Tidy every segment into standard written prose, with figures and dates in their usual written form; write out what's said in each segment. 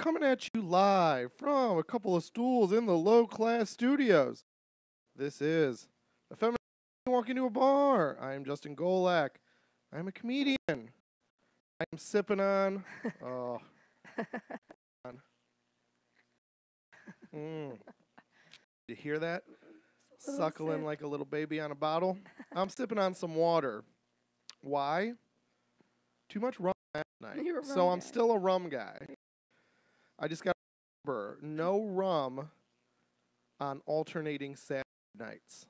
coming at you live from a couple of stools in the low-class studios. This is a feminine walk into a bar. I am Justin Golak. I'm a comedian. I am sipping on. Oh. You hear that? Suckling sip. like a little baby on a bottle. I'm sipping on some water. Why? Too much rum last night. You're a So rum I'm guy. still a rum guy. I just got to remember, no rum on alternating Saturday nights.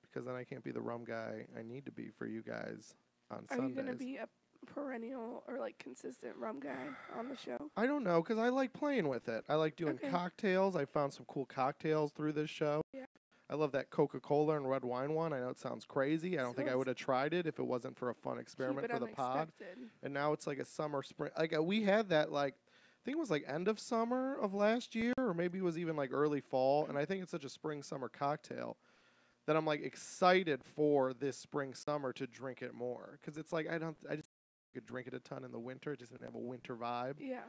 Because then I can't be the rum guy I need to be for you guys on Are Sundays. you going to be a perennial or like consistent rum guy on the show? I don't know, because I like playing with it. I like doing Okay. cocktails. I found some cool cocktails through this show. Yeah. I love that Coca-Cola and red wine one. I know it sounds crazy. I don't think I would have tried it if it wasn't for a fun experiment for the pod. And now it's like a summer, spring. Like we had that I think it was like end of summer of last year, or maybe it was even like early fall. And I think it's such a spring summer cocktail that I'm like excited for this spring summer to drink it more. Because it's like I just could drink it a ton in the winter. It just didn't have a winter vibe. Yeah.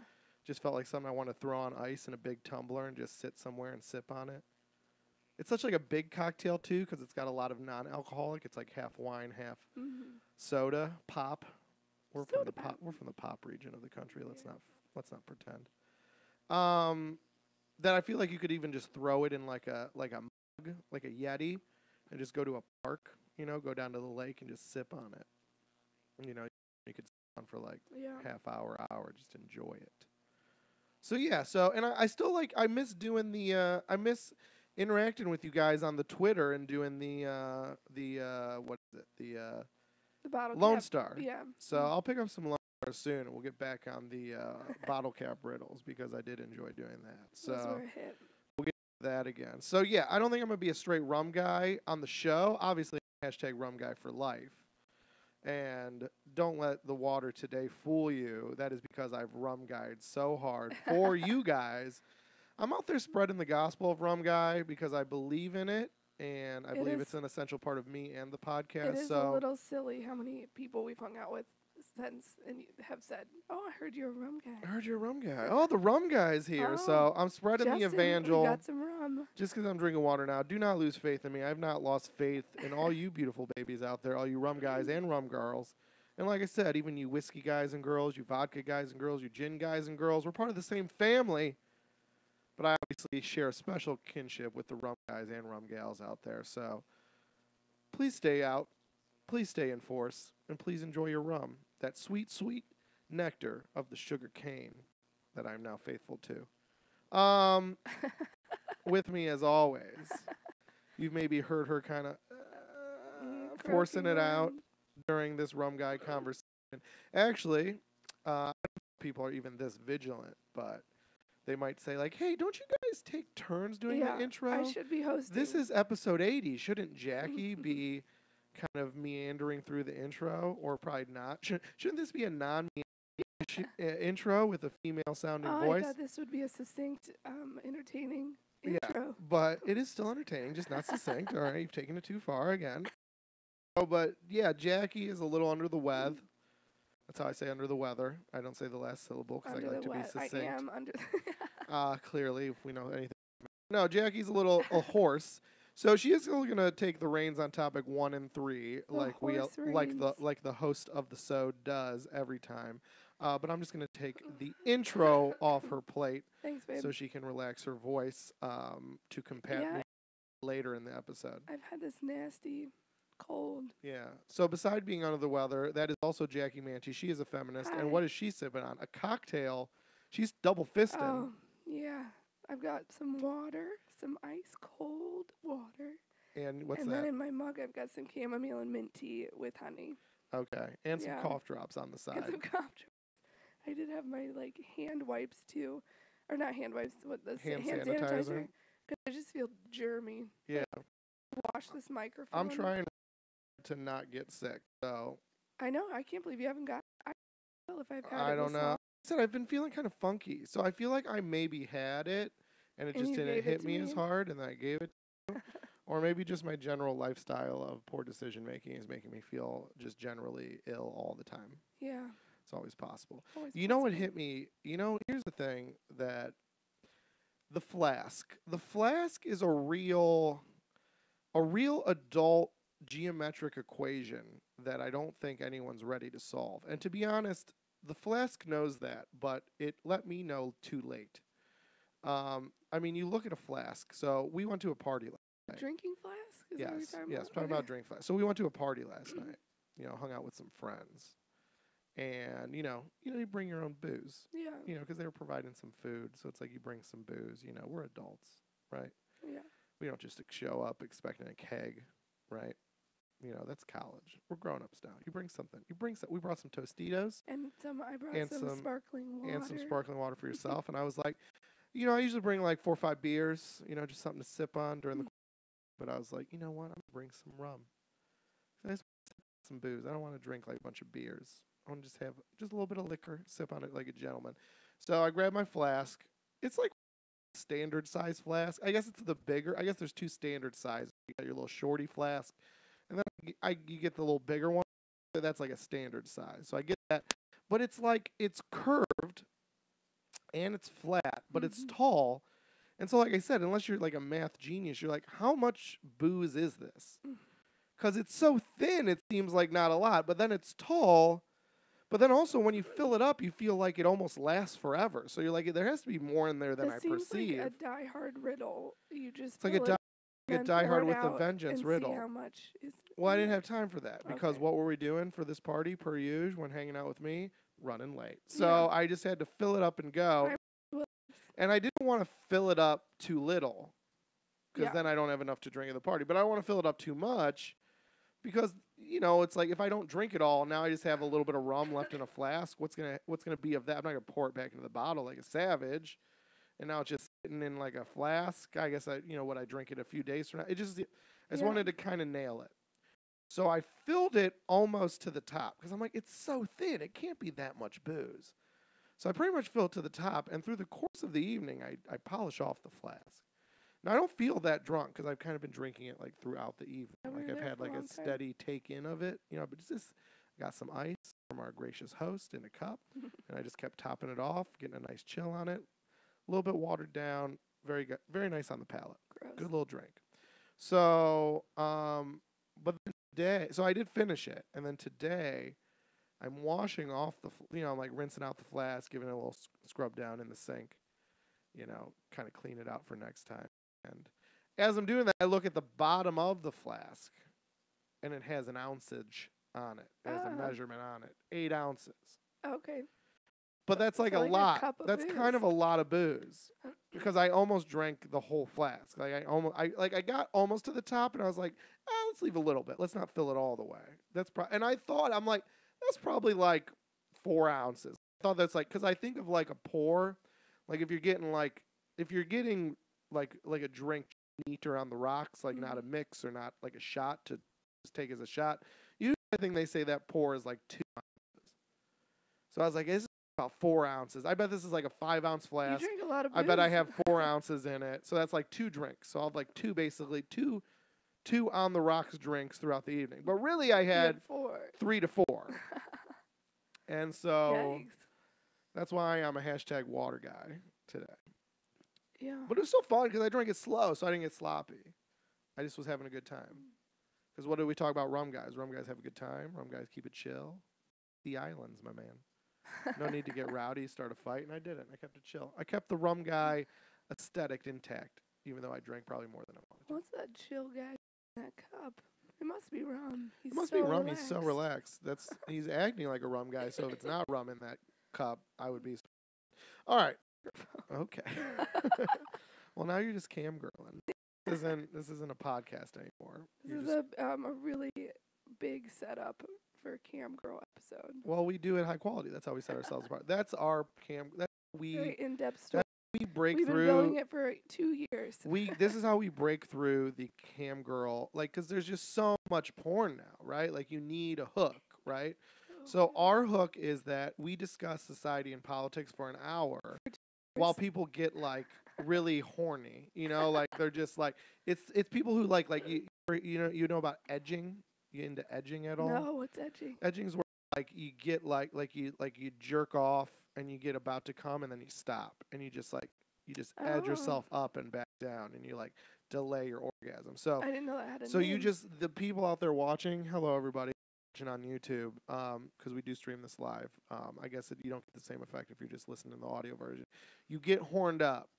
Just felt like something I want to throw on ice in a big tumbler and just sit somewhere and sip on it. It's such like a big cocktail too, because it's got a lot of non-alcoholic. It's like half wine, half soda, pop. We're from the pop region of the country. Let's not pretend. That I feel like you could even just throw it in like a mug, like a Yeti, and just go to a park. Go down to the lake and just sip on it. You could sit on for like half hour, just enjoy it. So yeah, and I still I miss doing I miss interacting with you guys on the Twitter and doing the what is it? The bottle Lone cap. Star. Yeah. So I'll pick up some Lone Star soon, and we'll get back on the bottle cap riddles because I did enjoy doing that. So those were a hit. We'll get to that again. So yeah, I don't think I'm gonna be a straight rum guy on the show. Obviously, hashtag rum guy for life. And don't let the water today fool you. That is because I've rum guyed so hard for you guys. I'm out there spreading the gospel of rum guy because I believe in it, and I believe it's an essential part of me and the podcast. It is a little silly how many people we've hung out with since and have said, "Oh, I heard you're a rum guy." I heard you're a rum guy. Oh, the rum guy's here. So I'm spreading the evangel. We got some rum. Just because I'm drinking water now. Do not lose faith in me. I've not lost faith in all you beautiful babies out there, all you rum guys and rum girls. And like I said, even you whiskey guys and girls, you vodka guys and girls, you gin guys and girls, we're part of the same family. But I obviously share a special kinship with the rum guys and rum gals out there. So please stay out. Please stay in force. And please enjoy your rum. That sweet, sweet nectar of the sugar cane that I'm now faithful to. With me, as always, you've maybe heard her kind of forcing it out during this rum guy conversation. Actually, I don't know if people are even this vigilant, but they might say, like, hey, don't you guys take turns doing the intro? I should be hosting. This is episode 80. Shouldn't Jackie be kind of meandering through the intro? Or probably not. Shouldn't this be a intro with a female-sounding voice? I thought this would be a succinct, entertaining intro. Yeah, but it is still entertaining, just not succinct. All right, you've taken it too far again. Oh, but, yeah, Jackie is a little under the weather. That's how I say under the weather. I don't say the last syllable because I like to be succinct. I am under clearly, if we know anything. No, Jackie's a little hoarse. So she is still going to take the reins on topic 1 and 3 like the host of the show does every time. But I'm just going to take the intro off her plate. Thanks, babe. So she can relax her voice to combat me later in the episode. I've had this nasty cold. Yeah. So beside being under the weather, that is also Jackie Manchi. She is a feminist. Hi. And what is she sipping on? A cocktail. She's double fisting. Oh, yeah. I've got some water, some ice cold water. And what's that? And then in my mug, I've got some chamomile and mint tea with honey. Okay. And some cough drops on the side. And some cough drops. I did have my hand wipes too. Or not hand wipes, hand sanitizer. Because I just feel germy. Yeah. Wash this microphone. I'm trying to not get sick, so. I know. I can't believe you haven't got it. I don't know. I said I've been feeling kind of funky, so I feel like I maybe had it, and it just didn't hit me as hard, and I gave it to you. Or maybe just my general lifestyle of poor decision making is making me feel just generally ill all the time. Yeah. It's always possible. Always You know what possible. hit me? Here's the thing that the flask. The flask is a real adult geometric equation that I don't think anyone's ready to solve. And to be honest, the flask knows that, but it let me know too late. I mean, you look at a flask. So we went to a party last night. Drinking flask? Is that what you're Yes, talking yes, about? talking Okay. about drink flask. So we went to a party last night. Hung out with some friends, and you bring your own booze. Yeah. Because they were providing some food, so it's like you bring some booze. We're adults, right? Yeah. We don't just show up expecting a keg, right? That's college. We're grown-ups now. You bring something. We brought some Tostitos And I brought and some sparkling water. and some sparkling water for yourself. And I was like, I usually bring like 4 or 5 beers, just something to sip on during the. But I was like, you know what? I'm gonna bring some rum. So I just some booze. I don't want to drink like a bunch of beers. I want to just have just a little bit of liquor, sip on it like a gentleman. So I grabbed my flask. It's like standard size flask. I guess it's the bigger. I guess there's 2 standard sizes. You got your little shorty flask, and then you get the little bigger one. That's like a standard size. So I get that, but it's like it's curved and it's flat, but it's tall. And so, like I said, unless you're like a math genius, you're like, how much booze is this? Because it's so thin, it seems like not a lot, but then it's tall. But then also, when you fill it up, you feel like it almost lasts forever. So you're like, there has to be more in there than I perceive. It seems like a Die-Hard riddle. You just it's like a Die Hard with a Vengeance riddle. See how much is. Well, I didn't have time for that because Okay. what were we doing for this party per usual when hanging out with me? Running late. So I just had to fill it up and go. And I didn't want to fill it up too little because then I don't have enough to drink at the party. But I don't want to fill it up too much because, it's like if I don't drink it all, now I just have a little bit of rum left in a flask. What's gonna be of that? I'm not going to pour it back into the bottle like a savage. And now it's just sitting in like a flask. I guess would I drink it a few days from now? I just wanted to kind of nail it. So I filled it almost to the top because I'm like, it's so thin. It can't be that much booze. So I pretty much fill it to the top, and through the course of the evening, I polish off the flask. Now, I don't feel that drunk because I've kind of been drinking it like throughout the evening. Like I've had like a steady take in of it, but it's just got some ice from our gracious host in a cup, and I just kept topping it off, getting a nice chill on it. A little bit watered down, very good, very nice on the palate. Gross. Good little drink. So, but today, so I did finish it, and then today, I'm washing off I'm like rinsing out the flask, giving it a little scrub down in the sink, kind of clean it out for next time. And as I'm doing that, I look at the bottom of the flask, and it has an ounceage on it. It has a measurement on it, 8 ounces. Okay. But that's like a lot. That's kind of a lot of booze because I almost drank the whole flask. Like I got almost to the top, and I was like, let's leave a little bit. Let's not fill it all the way. And I thought, I'm like, that's probably like 4 ounces. I thought that's like, because I think of like a pour, like if you're getting like a drink neat around the rocks, like not a mix or not like a shot to just take as a shot. Usually I think they say that pour is like 2 ounces. So I was like, this is about 4 ounces. I bet this is like a 5-ounce flask. You drink a lot of booze. I bet I have 4 ounces in it. So that's like 2 drinks. So I'll have like two on the rocks drinks throughout the evening. But really I had 3 to 4. And so that's why I'm a #water guy today. Yeah. But it was so fun because I drank it slow, so I didn't get sloppy. I just was having a good time. Because what do we talk about rum guys? Rum guys have a good time. Rum guys keep it chill. The islands, my man. No need to get rowdy, start a fight, and I didn't. I kept it chill. I kept the rum guy aesthetic intact, even though I drank probably more than I wanted to. What's that chill guy in that cup? It must be rum. It must be rum. He's so relaxed. He's acting like a rum guy. So if it's not rum in that cup, I would be. All right. Okay. Well, now you're just cam girling. This isn't a podcast anymore. This is a really big setup for a cam girl episode. Well, we do it high quality. That's how we set ourselves apart. That's our cam. Very in-depth story. We break We've through. We've been building it for 2 years. This is how we break through the cam girl, like, because there's just so much porn now, right? Like, you need a hook, right? So our hook is that we discuss society and politics for an hour while people get like really horny, like they're just like it's people who like you know about edging. You into edging at all? No, what's edging? Edging's where like you get like you jerk off and you get about to come and then you stop and you just edge yourself up and back down and you like delay your orgasm. So I didn't know that had a so name. you just the people out there watching, hello everybody watching on YouTube, because we do stream this live. I guess you don't get the same effect if you're just listening to the audio version. You get horned up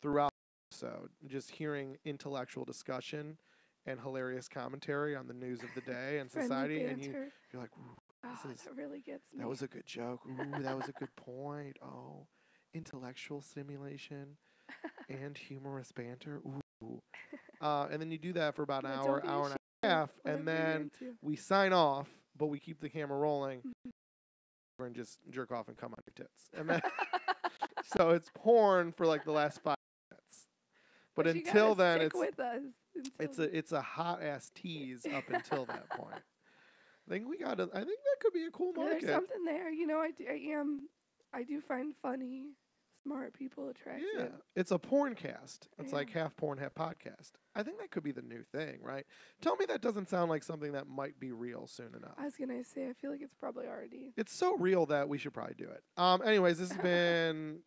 throughout the episode, just hearing intellectual discussion and hilarious commentary on the news of the day and society, and you're like, ooh, that really gets me. That was a good joke. Ooh, that was a good point. Oh, intellectual stimulation and humorous banter. Ooh. And then you do that for about an hour and a half, and then we sign off, but we keep the camera rolling and just jerk off and come on your tits. And then, so it's porn for like the last 5 minutes. But until then, it's a hot ass tease up until that point. I think that could be a cool market. There's something there, you know. I do find funny, smart people attractive. Yeah, it's a porn cast. It's like half porn, half podcast. I think that could be the new thing, right? Tell me that doesn't sound like something that might be real soon enough. I was gonna say, I feel like it's probably already. It's so real that we should probably do it. Anyways, this is gonna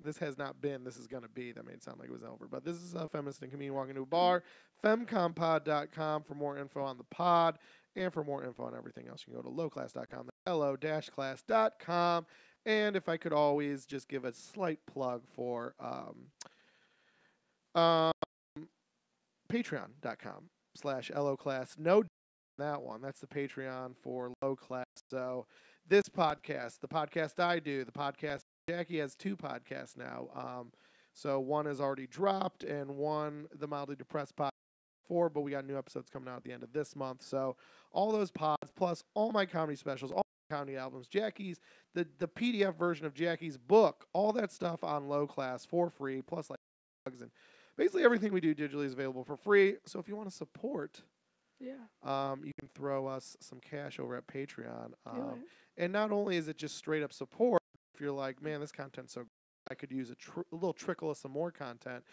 be. That made it sound like it was over, but this is a feminist and comedian walking to a bar. FemComPod.com for more info on the pod. And for more info on everything else, you can go to lowclass.com, lo-class.com. And if I could always just give a slight plug for patreon.com/loclass. No, that one. That's the Patreon for Low Class. So this podcast, the podcast I do, the podcast, Jackie has 2 podcasts now. So one is already dropped and one, the Mildly Depressed podcast, 4, but we got new episodes coming out at the end of this month. So all those pods, plus all my comedy specials, all my comedy albums, Jackie's, the PDF version of Jackie's book, all that stuff on Low Class for free, plus like bugs and basically everything we do digitally is available for free. So if you want to support, you can throw us some cash over at Patreon. And not only is it just straight up support, if you're like, man, this content's so good, I could use a little trickle of some more content.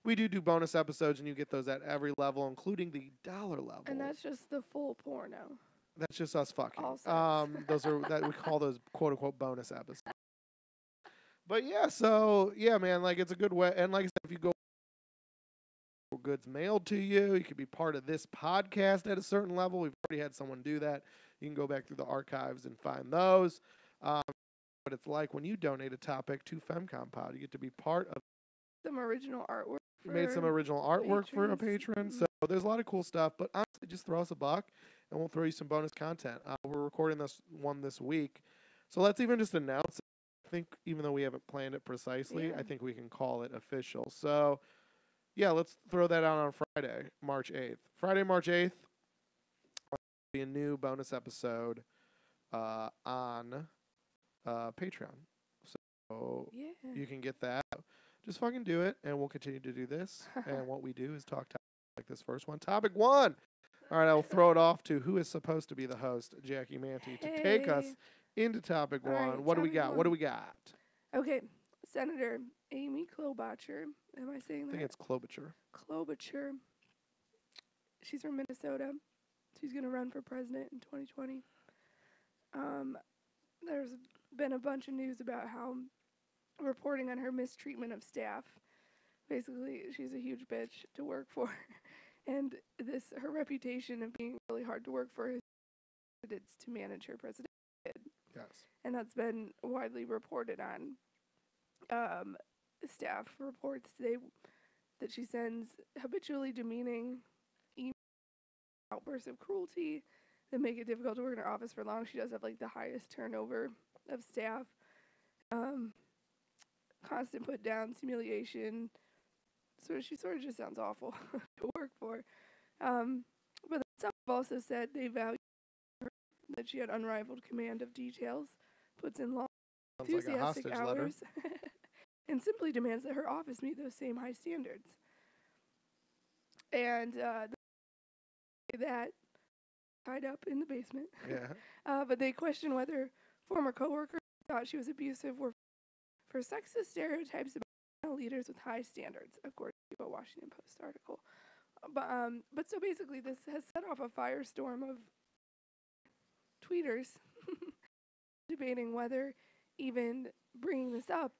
We do bonus episodes, and you get those at every level, including the $1 level. And that's just the full porno. That's just us fucking. Those are that we call those quote unquote bonus episodes. But yeah, so yeah, man, like it's a good way. And like I said, if you go goods mailed to you, you could be part of this podcast at a certain level. We've already had someone do that. You can go back through the archives and find those. But it's like when you donate a topic to FemComPod, you get to be part of some original artwork. Made some original artwork for a patron. So there's a lot of cool stuff. But honestly, just throw us a buck, and we'll throw you some bonus content. We're recording this one this week. So let's even just announce it. I think even though we haven't planned it precisely, I think we can call it official. So, yeah, let's throw that out on Friday, March 8th. Friday, March 8th, will be a new bonus episode on Patreon. So you can get that. Just fucking do it, and we'll continue to do this. And what we do is talk like this first one. Topic 1. All right, I'll throw it off to who is supposed to be the host, Jackie Manti, to take us into topic 1. Right, what do we got? What do we got? Okay, Senator Amy Klobuchar. Am I saying that? I think it's Klobuchar. Klobuchar. She's from Minnesota. She's going to run for president in 2020. There's been a bunch of news about how reporting on her mistreatment of staff. Basically, she's a huge bitch to work for. And her reputation of being really hard to work for is to manage her president. Yes. And that's been widely reported on. Staff reports that she sends habitually demeaning outbursts of cruelty that make it difficult to work in her office for long. She does have like the highest turnover of staff. Constant put downs, humiliation. She sort of just sounds awful to work for. But some have also said they value her, that she had unrivaled command of details, puts in long, enthusiastic hours, and simply demands that her office meet those same high standards. And that tied up in the basement. Yeah. But they question whether former coworkers thought she was abusive or for sexist stereotypes about leaders with high standards, according to a Washington Post article. But so basically, this has set off a firestorm of tweeters debating whether even bringing this up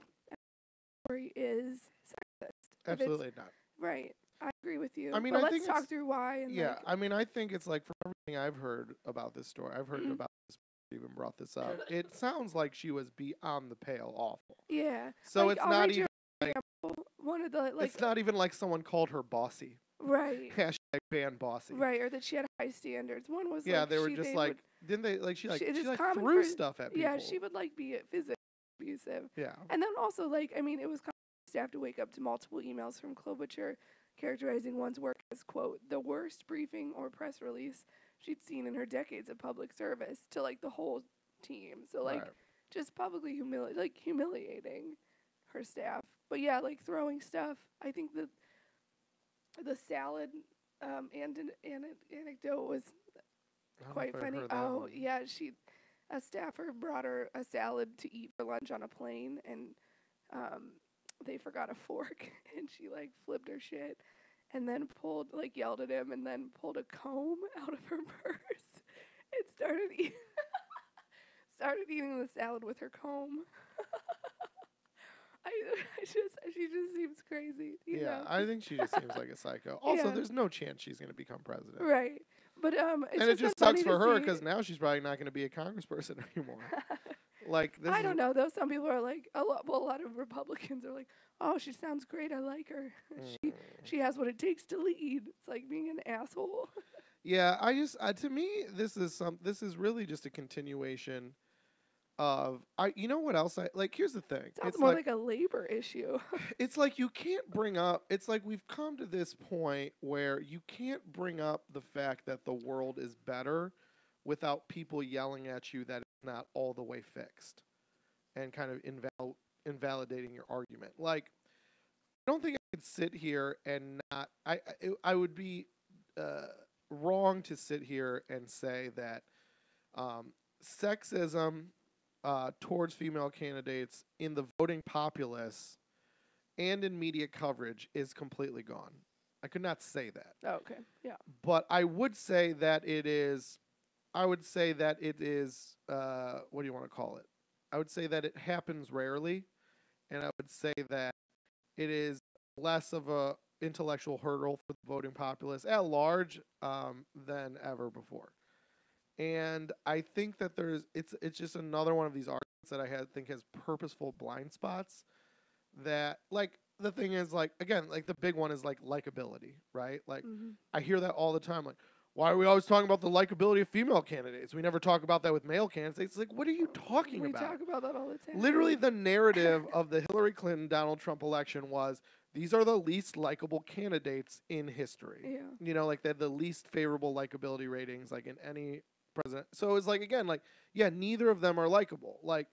is sexist. If it's Absolutely not. right. I agree with you. I mean, but I let's think talk through why and yeah. like I mean, I think it's like from everything I've heard about this story, I've heard Mhm. about this. Even brought this up. It sounds like she was beyond the pale awful. yeah. So Like it's I'll not read you even an like example. One of the like it's not even like someone called her bossy. right. Hashtag ban bossy. Right, or that she had high standards. One was Yeah, like they were just they like would didn't they like she it is like common threw for stuff at people. yeah, she would like be physically abusive. Yeah. And then also like I mean it was common for staff to wake up to multiple emails from Klobuchar characterizing one's work as quote the worst briefing or press release she'd seen in her decades of public service to like the whole team. So like Right. just publicly humiliating her staff. But yeah, like throwing stuff. I think the salad anecdote was I don't know quite if I funny. heard that Oh one. yeah, a staffer brought her a salad to eat for lunch on a plane, and they forgot a fork, and she like flipped her shit, and then yelled at him, and then pulled a comb out of her purse, and started eating the salad with her comb. She just seems crazy, you Yeah, know. I think she just seems like a psycho. Also, Yeah. there's no chance she's going to become president. Right. But it's And it just been just sucks funny for to her see. because now she's probably not going to be a congressperson anymore. Like this I is don't know though. Some people are like a lot of Republicans are like, "Oh, she sounds great. I like her. She has what it takes to lead." It's like being an asshole. yeah. I just to me this is really just a continuation of you know what else I like. Here's the thing. Sounds It's more like like a labor issue. it's like you can't bring up. It's like we've come to this point where you can't bring up the fact that the world is better without people yelling at you that it's not all the way fixed and kind of invalidating your argument. Like I don't think I could sit here and not. I would be wrong to sit here and say that um, sexism towards female candidates in the voting populace and in media coverage is completely gone. I could not say that. Oh, okay. Yeah. But I would say that it is. I would say that it is. What do you want to call it? I would say that it happens rarely, and I would say that it is less of a intellectual hurdle for the voting populace at large than ever before. And I think that it's just another one of these arguments that think has purposeful blind spots that like the thing is like again like the big one is like likability, right? Like I hear that all the time like why are we always talking about the likability of female candidates? We never talk about that with male candidates. It's like, what are you talking about? We talk about that all the time. Literally, the narrative of the Hillary Clinton Donald Trump election was these are the least likable candidates in history. Yeah. You know, like they had the least favorable likability ratings, like in any president. So it's like again, like yeah, neither of them are likable. Like,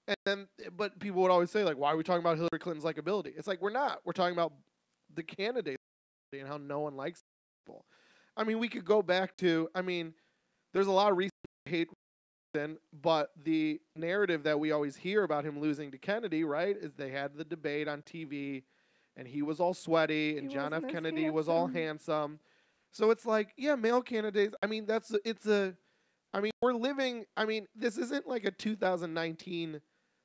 and then but people would always say like, why are we talking about Hillary Clinton's likability? It's like we're not. We're talking about the candidate and how no one likes people. I mean, we could go back to. I mean, there's a lot of recent hate. But the narrative that we always hear about him losing to Kennedy, right, is they had the debate on TV, and he was all sweaty, and John F. Kennedy was all handsome. So it's like, yeah, male candidates. I mean, I mean, we're living. I mean, this isn't like a 2019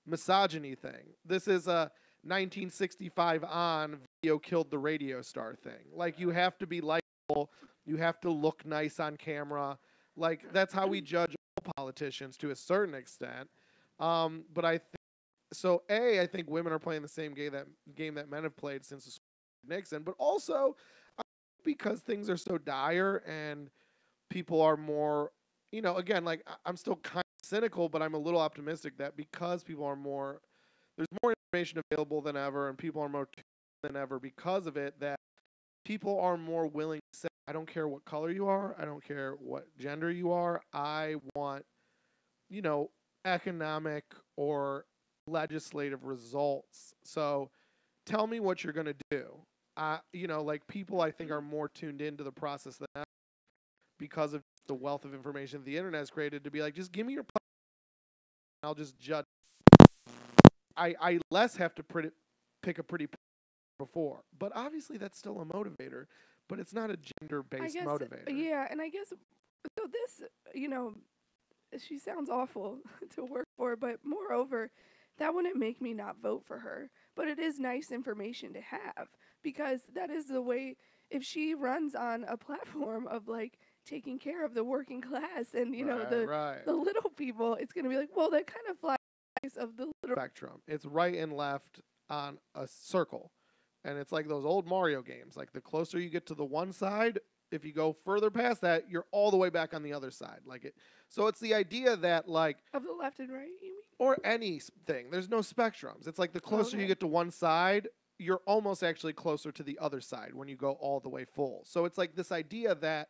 misogyny thing. This is a 1965 on video killed the radio star thing. Like, you have to be likable. You have to look nice on camera. Like, that's how we judge all politicians to a certain extent. But I think so. I think women are playing the same game that men have played since Nixon. But also because things are so dire and people are more, you know, again, like I'm still kind of cynical, but I'm a little optimistic that because people are more, there's more information available than ever, and people are more than ever because of it. That people are more willing to say, I don't care what color you are. I don't care what gender you are. I want, you know, economic or legislative results. So tell me what you're going to do. You know, like people I think are more tuned into the process than ever because of the wealth of information the internet has created to be like, just give me your plan. I'll just judge. I less have to pick a pretty before. But obviously that's still a motivator. But it's not a gender-based motivator. Yeah, and I guess so. This, you know, she sounds awful to work for, but moreover, that wouldn't make me not vote for her. But it is nice information to have because that is the way if she runs on a platform of like taking care of the working class and Right. the little people, it's going to be like, well, that kind of flies of the little Spectrum. It's right and left on a circle. And it's like those old Mario games. Like the closer you get to the one side, if you go further past that, you're all the way back on the other side. Like it. So it's the idea that like of the left and right, you mean? or anything. There's no spectrums. It's like the closer you Okay. get to one side, you're almost actually closer to the other side when you go all the way full. So it's like this idea that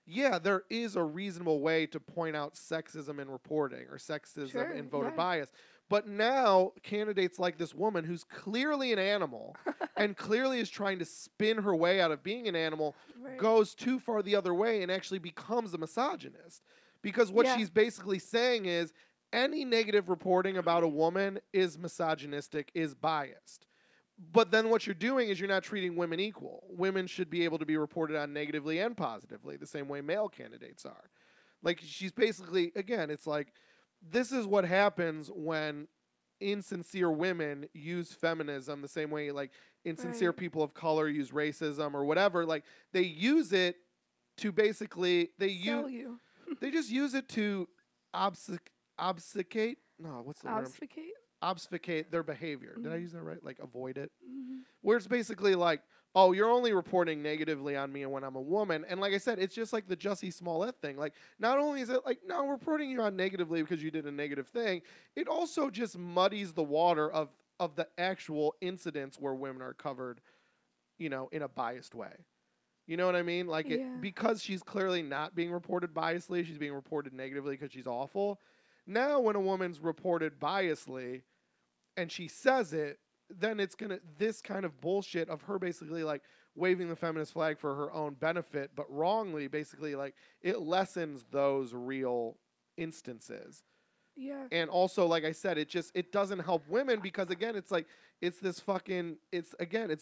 yeah, there is a reasonable way to point out sexism in reporting or sexism Sure, in voter yeah. bias. But now candidates like this woman who's clearly an animal and clearly is trying to spin her way out of being an animal Right. goes too far the other way and actually becomes a misogynist. Because what Yeah. she's basically saying is any negative reporting about a woman is misogynistic, is biased. But then what you're doing is you're not treating women equal. Women should be able to be reported on negatively and positively, the same way male candidates are. Like she's basically, again, it's like this is what happens when insincere women use feminism the same way like insincere Right. people of color use racism or whatever. Like they use it to basically Sell you. they just use it to obfuscate. No, what's the word? Obfuscate. Obfuscate their behavior. Did I Mhm. use that right? Like avoid it. Mhm. Where it's basically like, oh, you're only reporting negatively on me when I'm a woman. And like I said, it's just like the Jussie Smollett thing. Like, not only is it like, no, we're reporting you on negatively because you did a negative thing, it also just muddies the water of the actual incidents where women are covered, in a biased way. You know what I mean? Like it Yeah. because she's clearly not being reported biasly, she's being reported negatively because she's awful. Now when a woman's reported biasly and she says it, then it's gonna this kind of bullshit of her basically like waving the feminist flag for her own benefit, but wrongly, basically like it lessens those real instances. Yeah. And also, like I said, it doesn't help women because again, it's like it's this fucking it's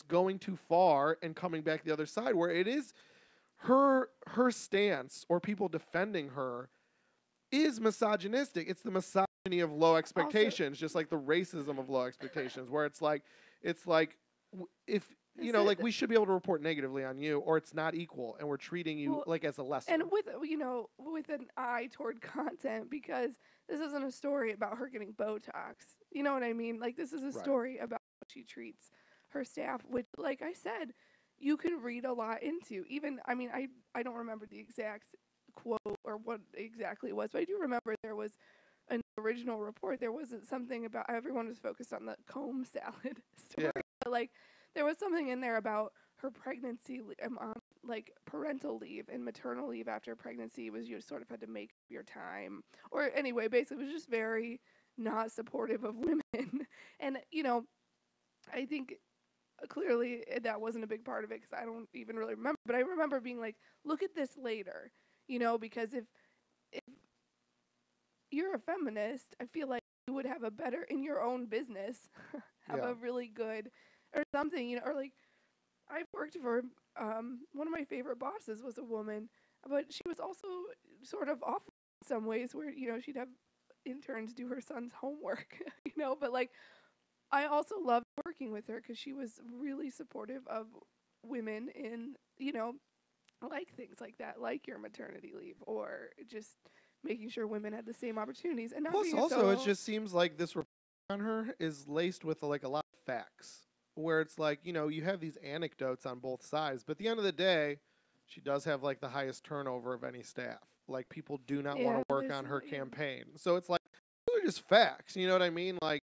going too far and coming back the other side where it is her stance or people defending her is misogynistic. It's the misogyny of low Also, expectations, just like the racism of low expectations, where it's like if is like it we should be able to report negatively on you, or it's not equal, and we're treating you well, like as a lesser. and with an eye toward content because this isn't a story about her getting Botox. You know what I mean? Like this is a Right. story about how she treats her staff, which, like I said, you can read a lot into. Even I mean, I don't remember the exact quote or what exactly it was, but I do remember there was an original report. There wasn't something about everyone was focused on the comb salad story, Yeah. but like there was something in there about her pregnancy, like parental leave and maternal leave after pregnancy was you sort of had to make your time. Or anyway, basically it was just very not supportive of women. And, I think clearly that wasn't a big part of it because I don't even really remember. But I remember being like, look at this later, because if you're a feminist, I feel like you would have a better in your own business, have Yeah. a really good or something, or like I've worked for one of my favorite bosses was a woman, but she was also sort of awful in some ways where she'd have interns do her son's homework, but like I also loved working with her because she was really supportive of women in like things like that, like your maternity leave or just making sure women had the same opportunities and not Plus, being also, it so just seems like this report on her is laced with like a lot of facts, where it's like you have these anecdotes on both sides, but at the end of the day, she does have like the highest turnover of any staff. Like people do not want yeah, to work there's on her yeah, campaign, so it's like those are just facts. You know what I mean? Like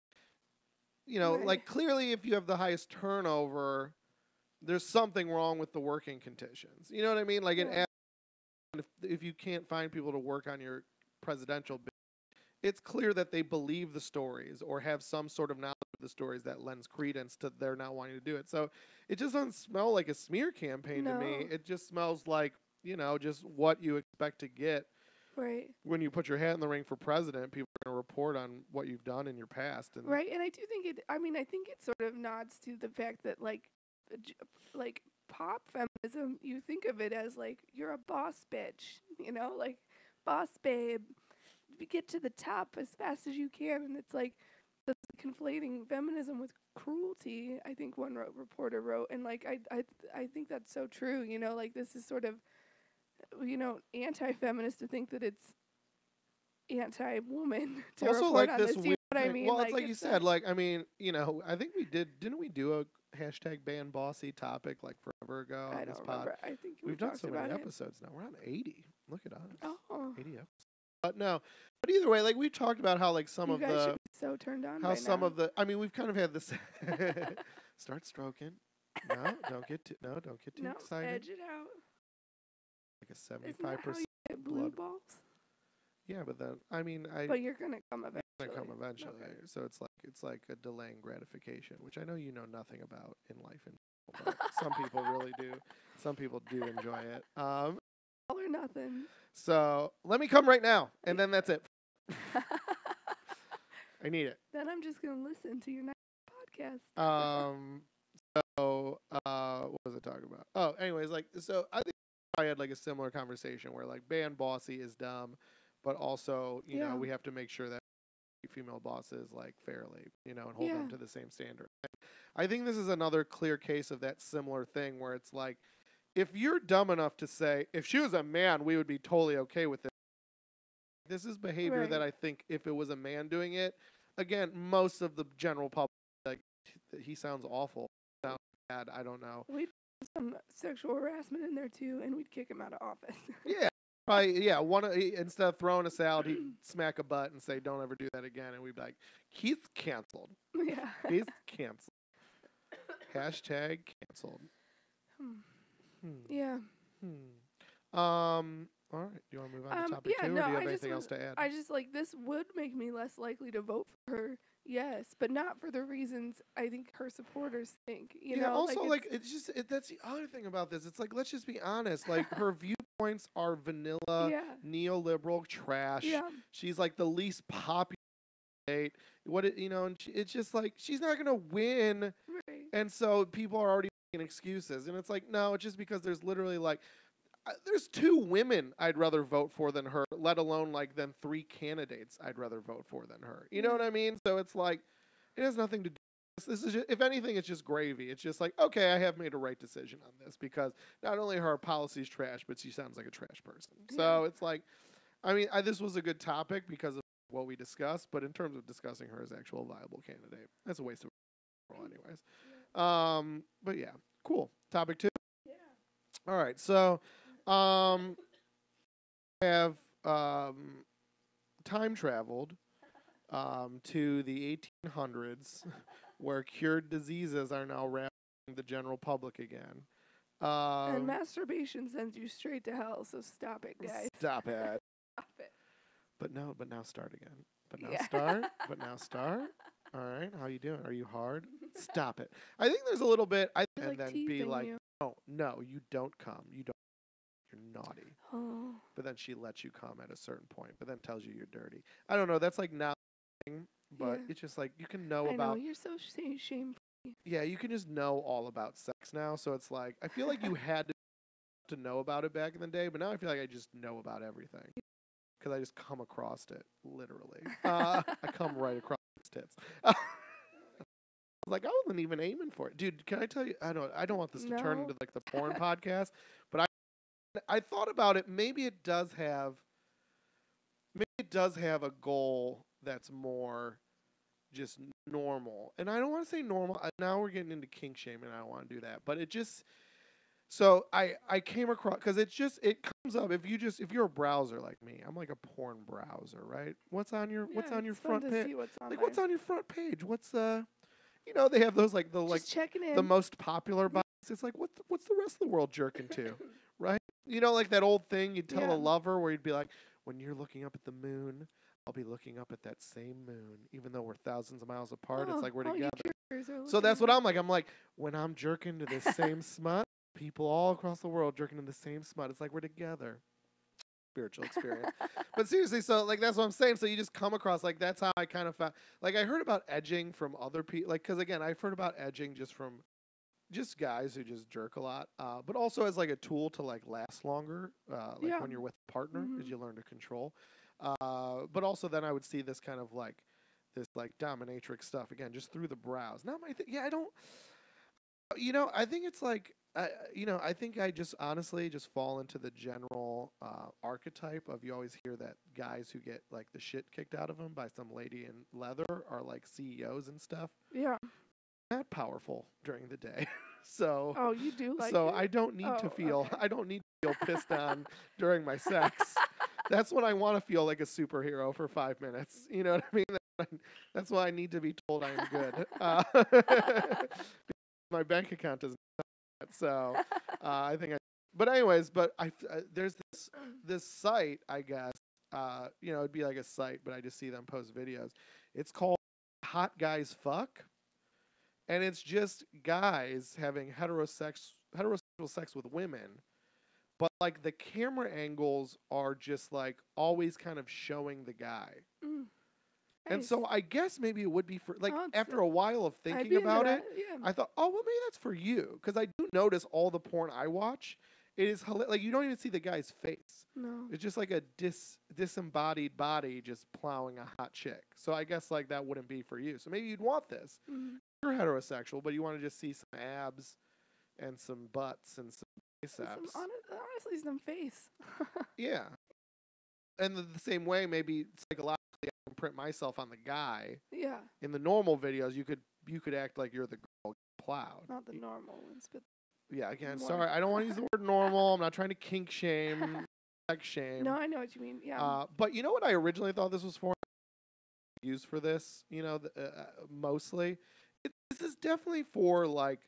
right. like clearly, if you have the highest turnover, there's something wrong with the working conditions. You know what I mean? Like Yeah. if you can't find people to work on your presidential bid, it's clear that they believe the stories or have some sort of knowledge of the stories that lends credence to their not wanting to do it. So it just doesn't smell like a smear campaign to me. No. It just smells like, just what you expect to get Right. when you put your hat in the ring for president. People are going to report on what you've done in your past. And Right, and I do think I think it sort of nods to the fact that like pop feminism, you think of it as like you're a boss bitch, like boss babe, get to the top as fast as you can, and it's like the conflating feminism with cruelty. I think one reporter wrote, and like I think that's so true. You know, like this is sort of, you know, anti-feminist to think that it's anti-woman to Also, report like on this this. You weird know what I thing- mean? Well, it's like you said. not- Like, I mean, you know, I think didn't we do a hashtag ban bossy topic like forever ago on I this don't pod? remember. I think we We've done talked so about many it. episodes now. We're on 80. Look at us. Oh, 80 episodes. But no. But either way, like we talked about how like some you of guys the should be so turned on how by some now. of the I mean, we've kind of had this start stroking. No, don't get too excited. Edge it out. Like a Isn't that how 75% you get blue blood. balls? Yeah, but then I mean, But you're gonna come eventually. gonna come eventually. Okay. So it's like a delaying gratification, which I know you know nothing about in life, but some people really do. Some people do enjoy it. All or nothing. So let me come right now, and then that's it. I need it. Then I'm just gonna listen to your next podcast. So what was I talking about? Oh, anyways, like so I think I had like a similar conversation where like ban bossy is dumb, but also you know we have to make sure that female bosses like fairly, you know, and hold them to the same standard. I think this is another clear case of that similar thing where it's like, if you're dumb enough to say, if she was a man, we would be totally okay with it. This is behavior that I think if it was a man doing it, again, most of the general public, like, he sounds awful, sounds bad, I don't know. We'd put some sexual harassment in there too, and we'd kick him out of office. Yeah. Probably, yeah. Instead of throwing us out, he'd smack a butt and say, "Don't ever do that again." And we'd be like, "He's canceled. Yeah. He's canceled." Hashtag canceled. Yeah. All right. Do you want to move on to topic 2, or do you have anything else to add? I just like this would make me less likely to vote for her. Yes, but not for the reasons I think her supporters think. You know. Also, it's just that's the other thing about this. It's like, let's just be honest. Like her viewpoints are vanilla, neoliberal trash. Yeah. She's like the least popular. And it's just like she's not gonna win, Right. and so people are already making excuses. And it's like, no, it's just because there's literally like there's 2 women I'd rather vote for than her, let alone like than 3 candidates I'd rather vote for than her. You know what I mean? So it's like it has nothing to do. This is just, if anything, it's just gravy. It's just like, okay, I have made a right decision on this because not only are her policies trash, but she sounds like a trash person. So it's like, I mean, this was a good topic because of what we discussed, but in terms of discussing her as actual viable candidate, that's a waste of anyways. But yeah, cool. Topic 2. Yeah. All right, so have time traveled to the 1800s, where cured diseases are now ravaging the general public again. And masturbation sends you straight to hell, so stop it, guys. Stop it. Stop it. But now start again. But now start. All right, how you doing? Are you hard? Stop it. I think there's a little bit. And then be like, no, you don't come. You're naughty. Oh. But then she lets you come at a certain point, but then tells you you're dirty. I don't know. That's like not a thing, but it's just like you can know about. I know, you're so shameful. Yeah, you can just know all about sex now. So it's like I feel like you had to know about it back in the day, but now I feel like I just know about everything because I just come across it literally. I come right across its tits. Like I wasn't even aiming for it, dude. Can I tell you? I don't want this to turn into like the porn podcast, but I thought about it. Maybe it does have a goal that's more just normal. And I don't want to say normal. Now we're getting into kink shaming. I don't want to do that. But it just so I came across because it comes up if you're a browser like me. I'm like a porn browser, right? What's on your front page? What's on your front page? What's they have those like the most popular box. It's like what's the rest of the world jerking to, right? Like that old thing you'd tell a lover where you'd be like, when you're looking up at the moon, I'll be looking up at that same moon, even though we're thousands of miles apart. It's like we're together. So that's what I'm like. I'm like, when I'm jerking to this same smut, people all across the world jerking to the same smut. It's like we're together. Spiritual experience. But seriously, so like that's what I'm saying. So you just come across like that's how I kind of found. Like I heard about edging from other people. Like because again, I've heard about edging just from guys who just jerk a lot, but also as like a tool to like last longer, when you're with a partner, because you learn to control. But also then I would see this kind of like this like dominatrix stuff again, just through the browse. Not my thing. Yeah, I don't. I think it's like, I think I just honestly just fall into the general archetype of you always hear that guys who get like the shit kicked out of them by some lady in leather are like CEOs and stuff. Yeah. Not powerful during the day. So Oh, you do like so it? I don't need to Oh, feel okay. I don't need to feel pissed on during my sex. That's when I want to feel like a superhero for 5 minutes. You know what I mean? That's why I need to be told I am good. My bank account doesn't know that, so I think I. But anyways, there's this site, I guess. It'd be like a site, but I just see them post videos. It's called Hot Guys Fuck, and it's just guys having heterosexual sex with women, but like the camera angles are just like always kind of showing the guy. Mm, And nice. so I guess maybe it would be for like Oh, after a while of I'd thinking be into about it, that, yeah. I thought, oh well, maybe that's for you because I do notice all the porn I watch. It is like you don't even see the guy's face. No. It's just like a disembodied body just plowing a hot chick. So I guess like that wouldn't be for you. So maybe you'd want this. Mm. You're heterosexual, but you want to just see some abs and some butts and some biceps. Honestly, some face. Yeah. And the same way, maybe psychologically, I can print myself on the guy. Yeah. In the normal videos, you could act like you're the girl plowed. Not the normal ones, but Yeah, again, more. sorry, I don't want to use the word normal. I'm not trying to kink shame, sex shame. no, I know what you mean. Yeah. But you know what I originally thought this was for? Used for this, mostly. This is definitely for like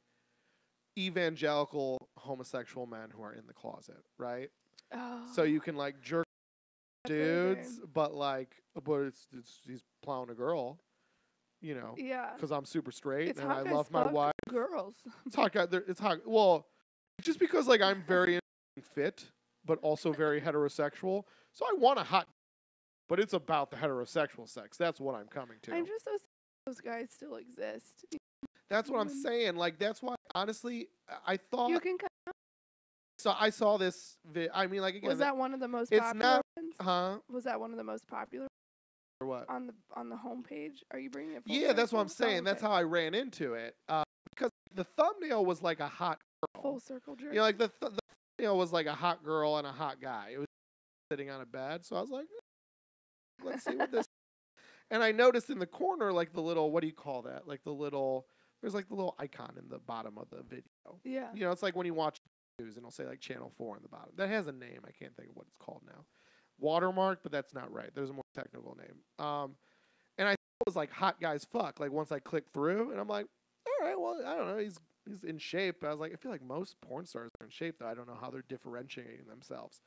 evangelical homosexual men who are in the closet, right? Oh. So you can like jerk dudes, Good. but he's plowing a girl, Yeah. because I'm super straight It's and hot I guys love my fuck wife. girls. It's hot guy. It's hot. Well, just because like I'm very fit, but also very heterosexual, so I want a hot. But it's about the heterosexual sex. That's what I'm coming to. I'm just so sad those guys still exist. That's what I'm saying. Like that's why, honestly, I thought. You can. So I saw this. I mean, like again, Was that one of the most it's popular not- ones? huh? Was that one of the most popular Or what? on the homepage? Are you bringing it? Full Yeah, that's what I'm circle? saying. Oh, That's okay. how I ran into it. Because the thumbnail was like a hot girl. Full circle jerk. Like the thumbnail was like a hot girl and a hot guy. It was sitting on a bed. So I was like, let's see what this. And I noticed in the corner, like the little, what do you call that? Like there's like the little icon in the bottom of the video. Yeah. It's like when you watch news and it'll say like channel 4 in the bottom. That has a name. I can't think of what it's called now. Watermark, but that's not right. There's a more technical name. And I thought it was like hot guys fuck. Like once I clicked through, and I'm like, all right, well, I don't know. He's in shape. I was like, I feel like most porn stars are in shape, though. I don't know how they're differentiating themselves.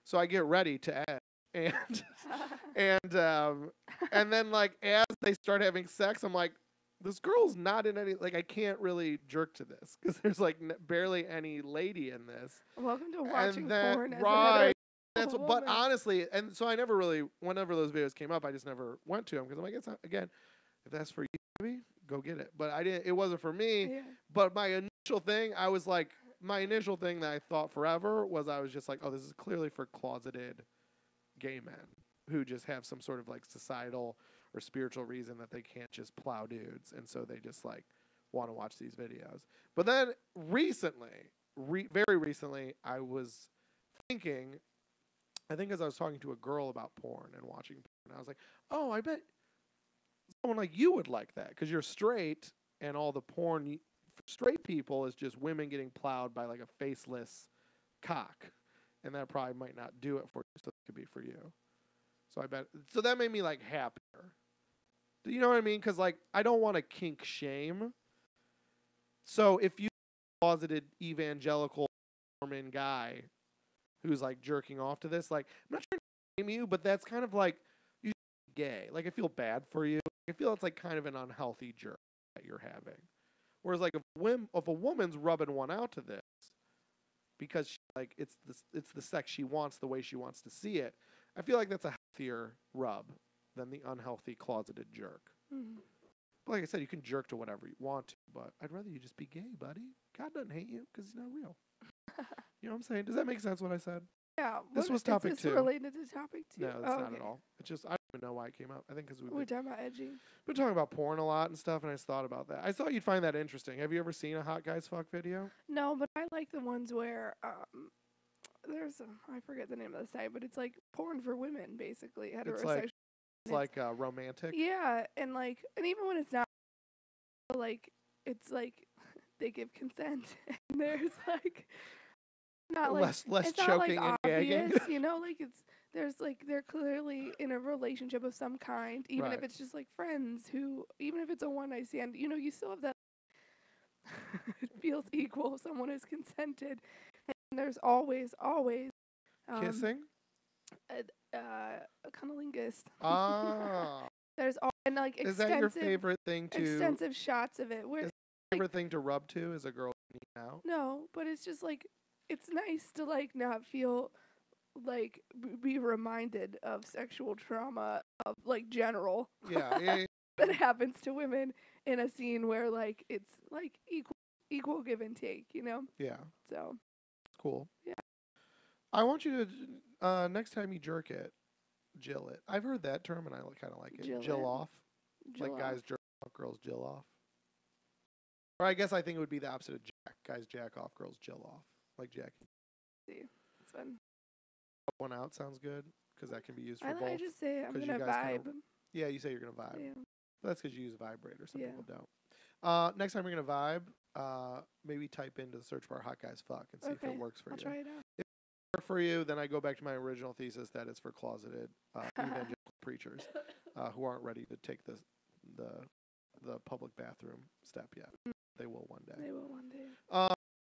So I get ready to add. And then like as they start having sex, I'm like, this girl's not in any, like I can't really jerk to this because there's like barely any lady in this. Welcome to watching And then, porn as right, a that's what, but honestly, and so I never really, whenever those videos came up, I just never went to them because I'm like, it's not, again, if that's for you, maybe go get it. But I didn't. It wasn't for me. Yeah. But my initial thing, that I thought forever was I was just like, oh, this is clearly for closeted gay men who just have some sort of like societal or spiritual reason that they can't just plow dudes, and so they just like want to watch these videos. But then recently, very recently, I was thinking, I think as I was talking to a girl about porn and watching porn, I was like, oh, I bet someone like you would like that because you're straight, and all the porn for straight people is just women getting plowed by like a faceless cock, and that probably might not do it for you, so it could be for you. So I bet, so that made me like happier. Do you know what I mean? Because like I don't want to kink shame. So if you closeted evangelical Mormon guy who's like jerking off to this, like I'm not trying to shame you, but that's kind of like you're gay. Like I feel bad for you. I feel it's like kind of an unhealthy jerk that you're having. Whereas like if a woman's rubbing one out to this because she, like it's the sex she wants, the way she wants to see it, I feel like that's a healthier rub than the unhealthy closeted jerk. Mm-hmm. But like I said, you can jerk to whatever you want to, but I'd rather you just be gay, buddy. God doesn't hate you because he's not real. You know what I'm saying? Does that make sense what I said? Yeah. This was is topic this 2. related to topic 2? No, it's not at all. It's just, I don't even know why it came up. I think because We're talking about edgy. been talking about porn a lot and stuff, and I just thought about that. I thought you'd find that interesting. Have you ever seen a hot guys fuck video? No, but I like the ones where I forget the name of the site, but it's like porn for women, basically. Heterosexual. It's like romantic. Yeah, and even when it's not, like, it's like they give consent, and there's like not like less it's not choking like and gagging. obvious, like there's like they're clearly in a relationship of some kind, even if Right. it's just like friends who, even if it's a one night stand, you still have that. It feels equal if someone has consented, and there's always Kissing? a cunnilingus. Ah. There's and like Is that your favorite thing to extensive shots of it where Is favorite thing to rub to is a girl eating out? no, but it's just like it's nice to like not feel like be reminded of sexual trauma of like general Yeah. that happens to women in a scene where like it's like equal give and take, Yeah. So Cool. Yeah. I want you to next time you jerk it, jill it. I've heard that term and I kind of like it. Jill Jill it. off. Jill Like guys off. jerk off, girls jill off. Or I guess I think it would be the opposite of jack. Guys jack off, girls jill off. Like Jackie. See, it's fun. One out sounds good because that can be used for I both. just say I'm 'cause you gonna guys kinda- vibe. Yeah, you say you're gonna vibe. Yeah. That's because you use a vibrator. Some Yeah. people don't. Next time we're gonna vibe, maybe type into the search bar "hot guys fuck" and see if Okay, it works for I'll you. try it out. If it works for you, then I go back to my original thesis that it's for closeted evangelical preachers who aren't ready to take the public bathroom step yet. They will one day. They will one day.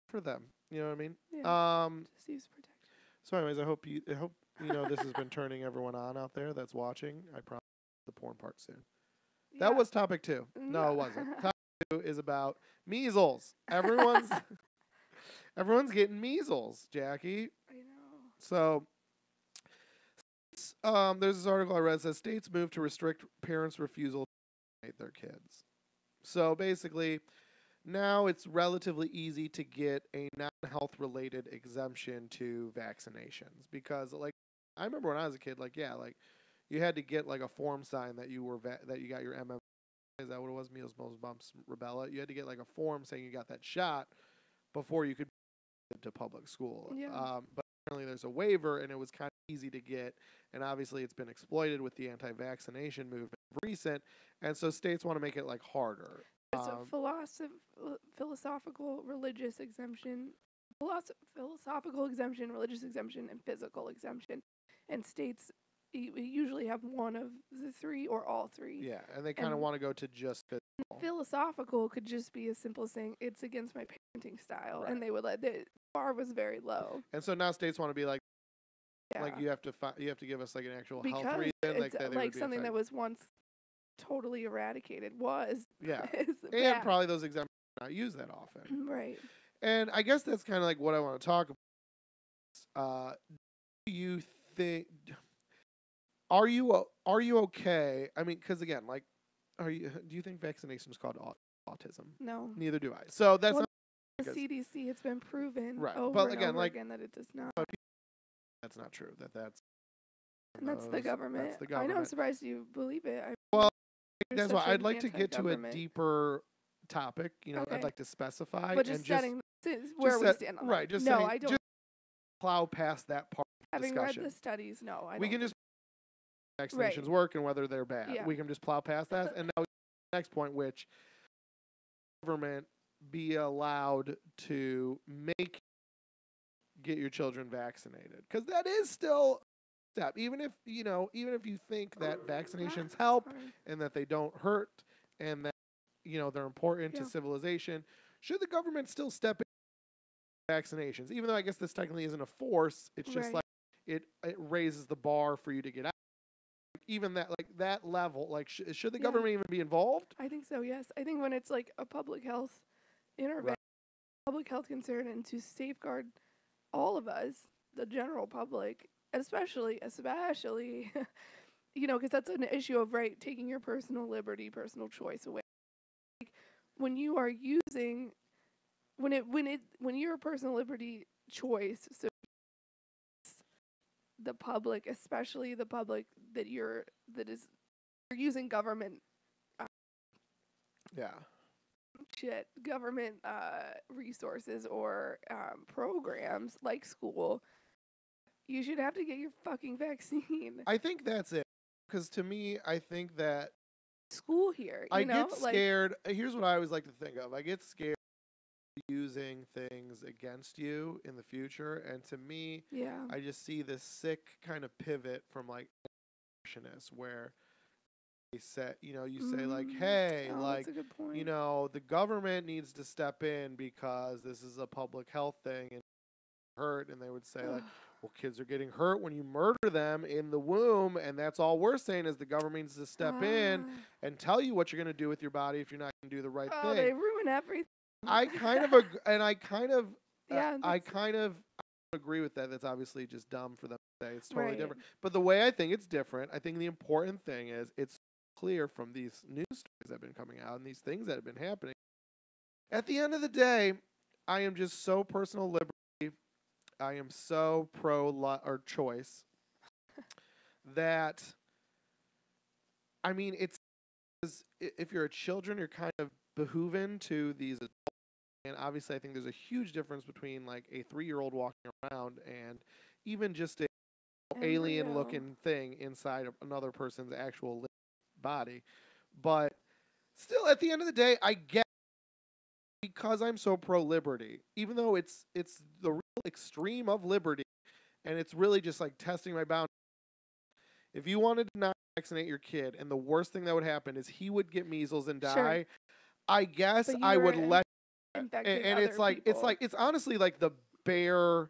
For them, you know what I mean? Yeah. Just use protection. So, anyways, I hope you this has been turning everyone on out there that's watching. I promise the porn part soon. That was topic 2. No, it wasn't. Topic 2 is about measles. Everyone's getting measles, Jackie. I know. So, there's this article I read that says states move to restrict parents' refusal to vaccinate their kids. So basically, now it's relatively easy to get a non-health related exemption to vaccinations because, like, I remember when I was a kid, you had to get like a form signed that you were that you got your MMR. Is that what it was? Measles, mumps, rubella. You had to get like a form saying you got that shot before you could go to public school. Yeah. But apparently there's a waiver, and it was kind of easy to get. And obviously it's been exploited with the anti-vaccination movement of recent. And so states want to make it like harder. It's a philosophical religious exemption, philosophical exemption, religious exemption, and physical exemption. And states usually have one of the 3 or all 3. Yeah, and they kind of want to go to just physical. Philosophical could just be as simple as saying it's against my parenting style, Right. and they would the bar was very low. And so now states want to be like, Yeah. like you have to give us like an actual because health reason, it's like that they would be something that affected. was once totally eradicated Yeah, is and bad. probably those exemptions are not used that often. Right. And I guess that's kind of like what I want to talk about. Do you think? Are you okay? I mean, because again, like, do you think vaccination is called autism? No. Neither do I. So that's Well, not The because- CDC, it's been proven Right, over but and again, over like- again that it does not. that's not true. That's And that's the government. That's the I know. I'm government. surprised you believe it. Well, You're That's such why I'd an like to get to a anti-government. deeper topic. I'd Okay. like to specify But just and setting where we stand on that. right. Just no, saying, I don't. just plow past that part. Having discussion. read the studies, no, I We don't. can just Right. vaccinations work and whether they're bad. Yeah. We can just plow past that. And now the next point, which government be allowed to get your children vaccinated, because that is still a step. Even if you think that vaccinations help Sorry. and that they don't hurt and that they're important to Yeah. civilization, should the government still step in vaccinations? Even though I guess this technically isn't a force, it's just Right. like it raises the bar for you to get out. Even that level, like should the Yeah. government even be involved? I think so. Yes, I think when it's like a public health intervention, public health concern, and to safeguard all of us, the general public, especially, because that's an issue of taking your personal liberty, personal choice away. Like, when you are using, when your personal liberty choice, so the public, especially the public you're using government Yeah. government resources or programs like school, you should have to get your fucking vaccine. I think that's it. Because to me, I think that School here, I get scared. Here's what I always like to think of. I get scared using things against you in the future. And to me, yeah, I just see this sick kind of pivot from like abolitionists where they say, you say like, hey, like, that's a good point. the government needs to step in because this is a public health thing and hurt. And they would say like, well, kids are getting hurt when you murder them in the womb, and that's all we're saying is the government needs to step in and tell you what you're going to do with your body if you're not going to do the right thing. They ruin everything. I kind of agree with that. That's obviously just dumb for them to say. It's totally different. But the way I think it's different, I think the important thing is it's clear from these news stories that have been coming out and these things that have been happening. At the end of the day, I am just so personal liberty. I am so pro choice that, I mean, if you're a children, you're kind of behooven to these adults. And obviously, I think there's a huge difference between like a 3-year-old walking around and even just a alien-looking thing inside of another person's actual body. But still, at the end of the day, I get, because I'm so pro-liberty, even though it's the real extreme of liberty, and it's really just like testing my boundaries. If you wanted to not vaccinate your kid, and the worst thing that would happen is he would get measles and die, I guess I would let. And it's honestly like the bare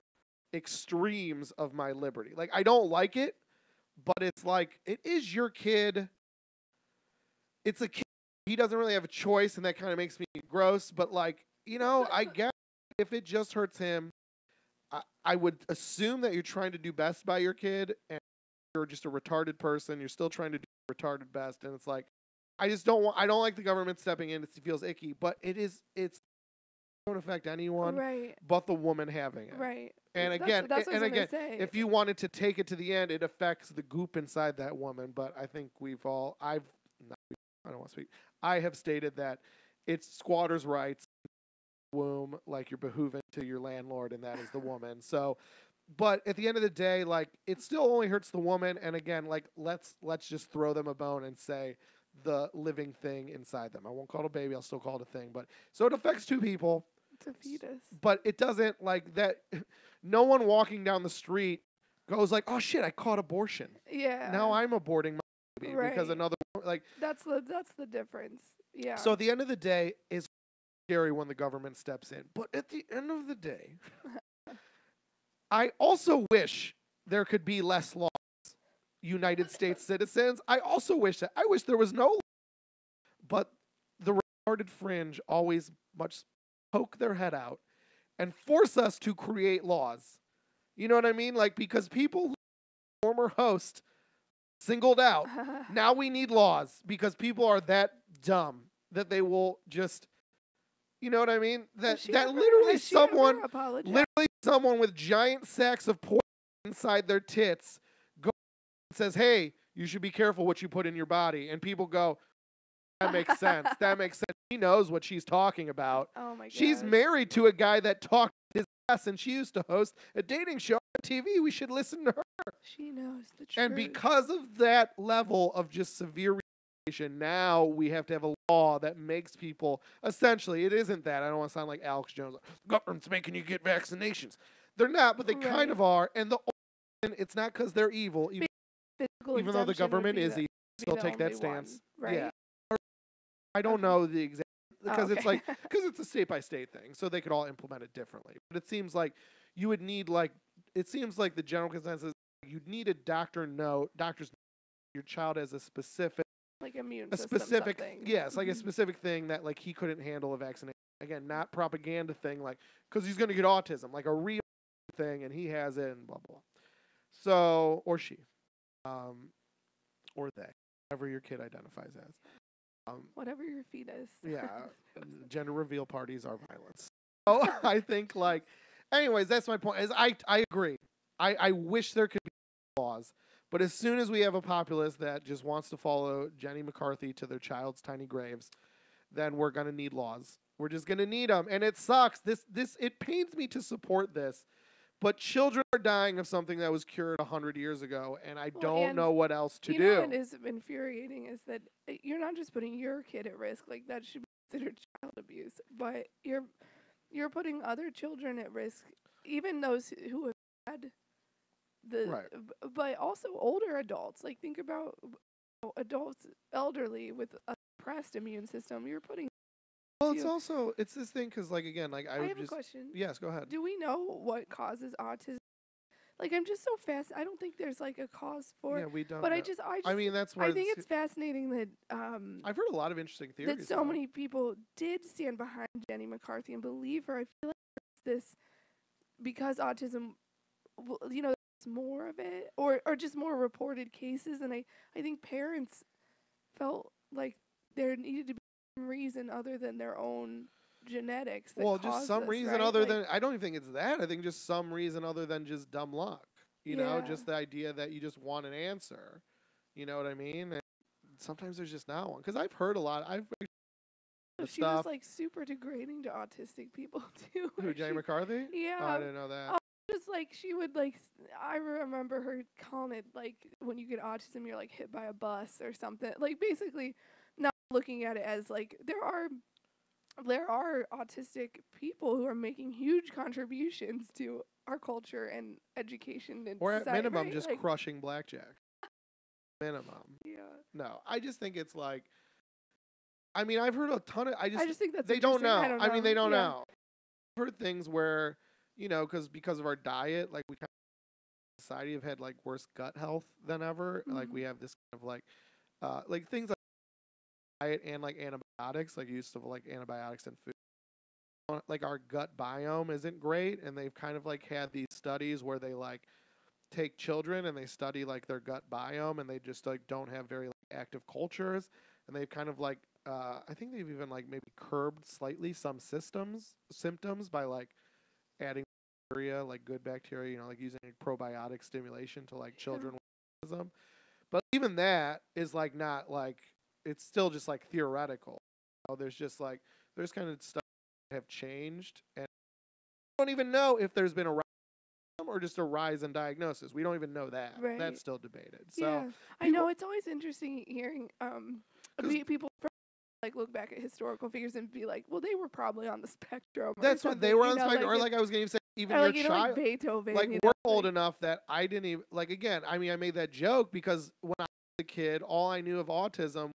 extremes of my liberty. Like, I don't like it, but it's like, it is your kid. It's a kid. He doesn't really have a choice, and that kind of makes me gross. But like, I guess if it just hurts him, I would assume that you're trying to do best by your kid, and you're just a retarded person. You're still trying to do retarded best, and it's like, I don't like the government stepping in. It feels icky, but it's don't affect anyone but the woman having it. Right. And again, if you wanted to take it to the end, it affects the goop inside that woman. But I think I have stated that it's squatters' rights, womb, like you're behooving to your landlord, and that is the woman. So, but at the end of the day, like, it still only hurts the woman. And again, like, let's just throw them a bone and say the living thing inside them. I won't call it a baby. I'll still call it a thing. But so it affects two people. It's a fetus. But it doesn't like that. No one walking down the street goes like, "Oh shit, I caught abortion." Yeah. Now I'm aborting my baby because another like. That's the difference. Yeah. So at the end of the day, it's scary when the government steps in. But at the end of the day, I also wish there could be less laws. United States citizens. I also wish that. I wish there was no. But the retarded fringe always poke their head out and force us to create laws. You know what I mean? Like, because people, former host, singled out. Now we need laws because people are that dumb that they will just, you know what I mean? Literally someone with giant sacks of poison inside their tits goes and says, "Hey, you should be careful what you put in your body." And people go, "That makes sense. That makes sense. She knows what she's talking about." Oh my god. She's married to a guy that talked his ass, and she used to host a dating show on TV. We should listen to her. She knows the truth. And because of that level of just severe retardation, now we have to have a law that makes people, essentially, it isn't that. I don't want to sound like Alex Jones. The government's making you get vaccinations. They're not, but they kind of are. And it's not because they're evil, even though the government is evil. Still take that stance. Right? Yeah. I don't know the exact, because it's a state by state thing, so they could all implement it differently. But it seems like you would need it seems like the general consensus, you'd need a doctor's note your child has a specific immune system, something. Yes, like a specific thing that like he couldn't handle a vaccination. Again, not propaganda thing, like because he's gonna get autism, like a real thing, and he has it, and blah blah. So, or she, or they, whatever your kid identifies as. Whatever your fetus. Yeah, gender reveal parties are violence. So I think anyways, that's my point. Is I agree. I wish there could be laws. But as soon as we have a populace that just wants to follow Jenny McCarthy to their child's tiny graves, then we're going to need laws. We're just going to need them. And it sucks. It pains me to support this. But children are dying of something that was cured 100 years ago, and I don't know what else to do. You know what is infuriating is that you're not just putting your kid at risk, like that should be considered child abuse, but you're putting other children at risk, even those who have had but also older adults. Like think about adults, elderly with a suppressed immune system. You're putting. Well, it's this thing because, like, again, like I have a question. Yes, go ahead. Do we know what causes autism? Like, I'm just so fast. I don't think there's like a cause for it. Yeah, we don't. But know. I mean, that's why I think it's fascinating that I've heard a lot of interesting theories. That so many people did stand behind Jenny McCarthy and believe her. I feel like there's this because autism, you know, there's more of it, or just more reported cases, and I think parents felt like there needed to be some reason other than their own genetics. Just some reason other than, I don't even think it's that. I think just some reason other than just dumb luck. You know, just the idea that you just want an answer. You know what I mean? And sometimes there's just not one. Because I've heard a lot. She was like super degrading to autistic people too. Who, Jenny McCarthy? Yeah. Oh, I didn't know that. Just like she would like, I remember her calling it like when you get autism, you're like hit by a bus or something. Like basically, not looking at it as like there are autistic people who are making huge contributions to our culture and education and or society, at minimum right? just like, crushing blackjack. Minimum. Yeah. No, I just think it's like, I mean, I've heard a ton of, I just think that's they don't know. I mean, they don't yeah. know. I've heard things where, you know, because of our diet, like we kind of society have had like worse gut health than ever. Mm-hmm. Like we have this kind of like things like diet and like antibiotics, like use of like antibiotics in food. Like our gut biome isn't great, and they've kind of like had these studies where they like take children and they study like their gut biome, and they just like don't have very like, active cultures, and they've kind of like I think they've even like maybe curbed slightly some symptoms by like adding bacteria, like good bacteria, you know, like using like, probiotic stimulation to like children with autism. But even that is like not like, it's still just like theoretical. You know, there's kind of stuff that have changed, and we don't even know if there's been a rise or just a rise in diagnosis. We don't even know that. Right. That's still debated. So yeah, I know it's always interesting hearing people like look back at historical figures and be like, well, they were probably on the spectrum. That's what they were on the spectrum. Or like I was going to say, even your child, like Beethoven. Like we're old enough that I didn't even like. Again, I mean, I made that joke because when I was a kid, all I knew of autism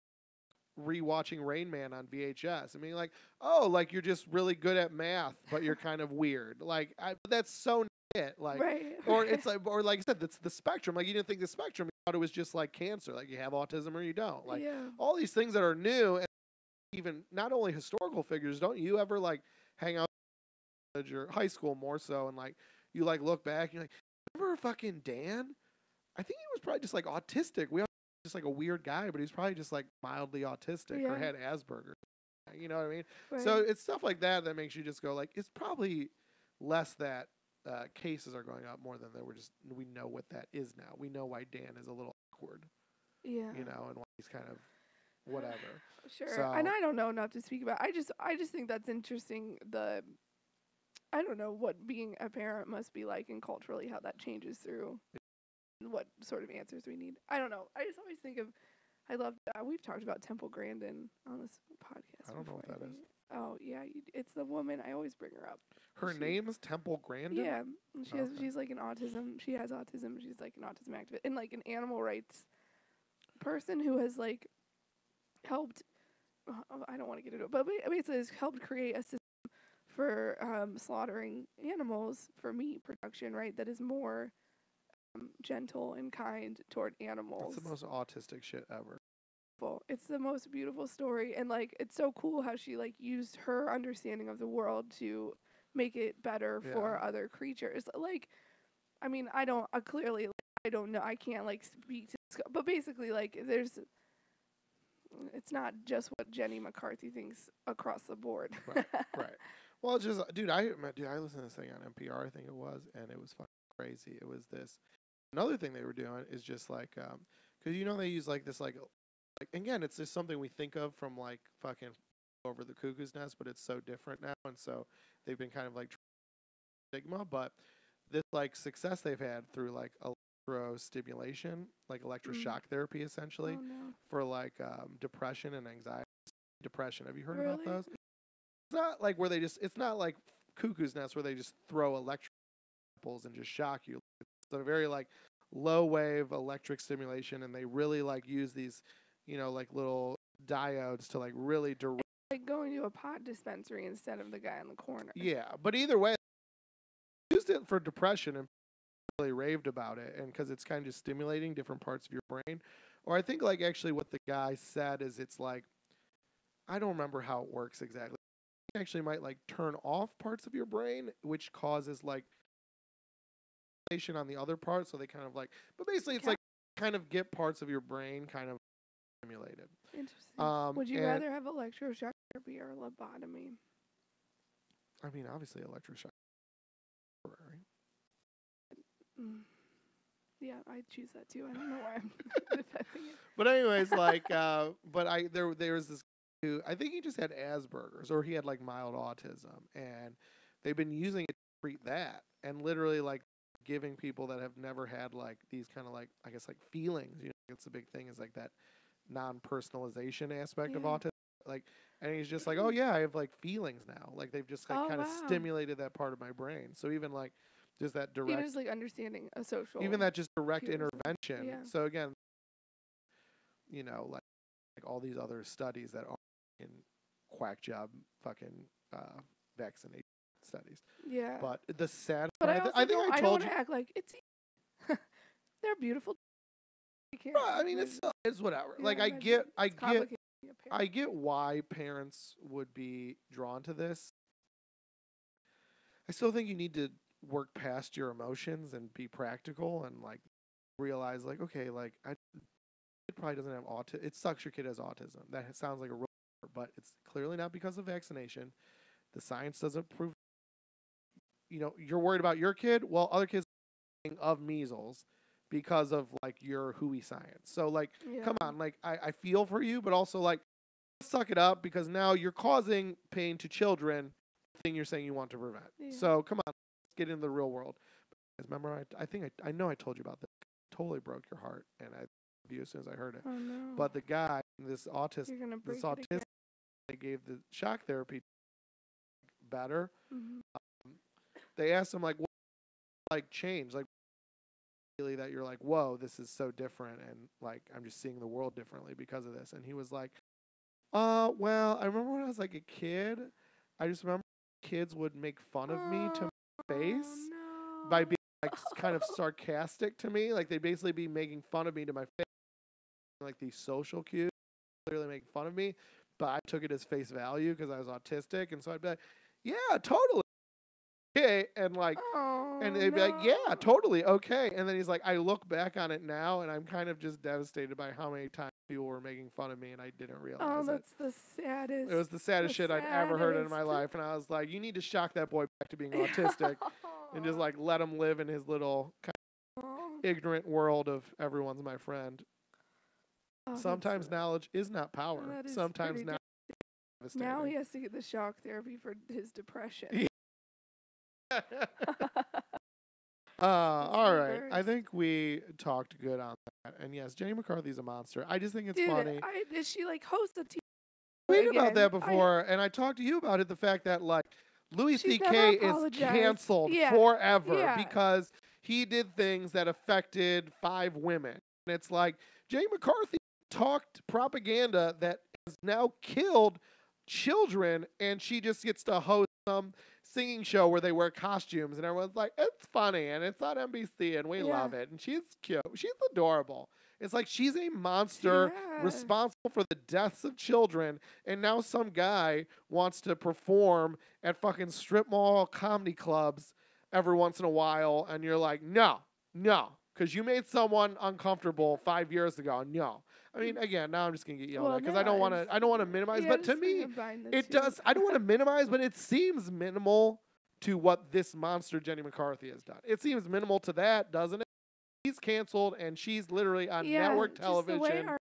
rewatching Rain Man on VHS. I mean, like, oh, like you're just really good at math, but you're kind of weird. Like, that's so it. Like, or it's like, or like I said, that's the spectrum. Like, you didn't think the spectrum. You thought it was just like cancer. Like, you have autism or you don't. Like, all these things that are new, and even not only historical figures. Don't you ever like hang out in college or high school more so, and like you like look back, and you're like, remember fucking Dan? I think he was probably just like autistic. We all just like a weird guy, but he's probably just like mildly autistic or had Asperger's. You know what I mean? Right. So it's stuff like that that makes you just go like, it's probably less that cases are going up more than that. We know what that is now. We know why Dan is a little awkward. Yeah. You know, and why he's kind of whatever. Sure. So, and I don't know enough to speak about. I just think that's interesting. I don't know what being a parent must be like, and culturally how that changes through what sort of answers we need. I don't know. I just always think of, I love, we've talked about Temple Grandin on this podcast. I don't know what that is. Oh, yeah. It's the woman, I always bring her up. Her name is Temple Grandin? Yeah. She's like an autism. She has autism. She's like an autism activist and like an animal rights person who has like helped, I don't want to get into it, but basically has helped create a system for slaughtering animals for meat production, right? That is more gentle and kind toward animals. That's the most autistic shit ever. It's the most beautiful story, and like it's so cool how she like used her understanding of the world to make it better for other creatures. Like, I mean, I don't clearly like, I don't know, I can't like speak to this, but basically like it's not just what Jenny McCarthy thinks across the board. Right. Well, it's just, dude, I listened to this thing on NPR, I think it was, and it was fucking crazy. It was this another thing they were doing is just like, because they use like this like again, it's just something we think of from like fucking over the cuckoo's nest, but it's so different now, and so they've been kind of like stigma, but this like success they've had through like electrostimulation, like electroshock therapy, essentially Oh no. for like depression and anxiety. Depression. Have you heard Really? about those? It's not like where they just. It's not like cuckoo's nest where they just throw electric apples and just shock you. It's a very like low wave electric stimulation, and they really like use these, like little diodes to like really direct. Like going to a pot dispensary instead of the guy in the corner. Yeah, but either way, I used it for depression and really raved about it, and because it's kind of just stimulating different parts of your brain. Or I think like actually what the guy said is it's like, I don't remember how it works exactly. It actually might like turn off parts of your brain, which causes like on the other part, so they kind of like, but basically it's like kind of get parts of your brain kind of stimulated. Interesting. Would you rather have electroshock therapy or lobotomy? I mean, obviously electroshock. Yeah, I choose that too. I don't know why I'm defending it. But anyways, like, there was this who I think he just had Asperger's or he had like mild autism, and they've been using it to treat that, and literally like giving people that have never had like these kind of like, I guess, like feelings. It's a big thing is like that non-personalization aspect of autism. Like, and he's just like, oh yeah, I have like feelings now. Like they've just like kind of stimulated that part of my brain. So even like just that direct, even just like understanding a social, even that just direct intervention. Yeah. So again, like all these other studies that are in quack job fucking vaccination studies. Yeah. But the sad part, I think I told you, act like it's they're beautiful. I mean, it's whatever. Yeah, like I get why parents would be drawn to this. I still think you need to work past your emotions and be practical and like realize like, okay, like it probably doesn't have autism. It sucks your kid has autism. That sounds like a real, but it's clearly not because of vaccination. The science doesn't prove. You're worried about your kid. Well, other kids of measles because of like your hooey science. So like, come on, like I feel for you, but also like suck it up because now you're causing pain to children. Thing you're saying you want to prevent. Yeah. So come on, let's get into the real world. Remember, I know I told you about this. Totally broke your heart, and I loved you as soon as I heard it. Oh no! But the guy, this autistic, they gave the shock therapy better. Mm-hmm. They asked him like, what like change, like really that you're like, whoa, this is so different, and like I'm just seeing the world differently because of this. And he was like, well, I remember when I was like a kid, I just remember kids would make fun of me to my face by being like kind of sarcastic to me. Like they'd basically be making fun of me to my face, like these social cues, clearly making fun of me. But I took it as face value because I was autistic, and so I'd be like, yeah, totally. Okay, and like, and they'd be like, yeah, totally, okay. And then he's like, I look back on it now, and I'm kind of just devastated by how many times people were making fun of me, and I didn't realize it. Oh, that's the saddest. It was the saddest shit I'd ever heard in my life, and I was like, you need to shock that boy back to being autistic, and just like let him live in his little kind of ignorant world of everyone's my friend. Sometimes knowledge is not power. Sometimes knowledge is devastating. Now he has to get the shock therapy for his depression. All right. I think we talked good on that. And yes, Jenny McCarthy's a monster. I just think it's funny. Did she like host a TV? We tweeted about that before, and I talked to you about it. The fact that like Louis C.K. is canceled forever because he did things that affected 5 women. And it's like Jenny McCarthy talked propaganda that has now killed children, and she just gets to host some singing show where they wear costumes, and everyone's like, it's funny, and it's on NBC, and we love it, and she's cute, she's adorable. It's like she's a monster responsible for the deaths of children, and now some guy wants to perform at fucking strip mall comedy clubs every once in a while, and you're like, no, because you made someone uncomfortable 5 years ago. No. I mean, again, now I'm just gonna get yelled at because I don't want to minimize, but to me, it does. I don't want to minimize, but it seems minimal to what this monster Jenny McCarthy has done. It seems minimal to that, doesn't it? he's canceled, and she's literally on Yeah, network just the way television,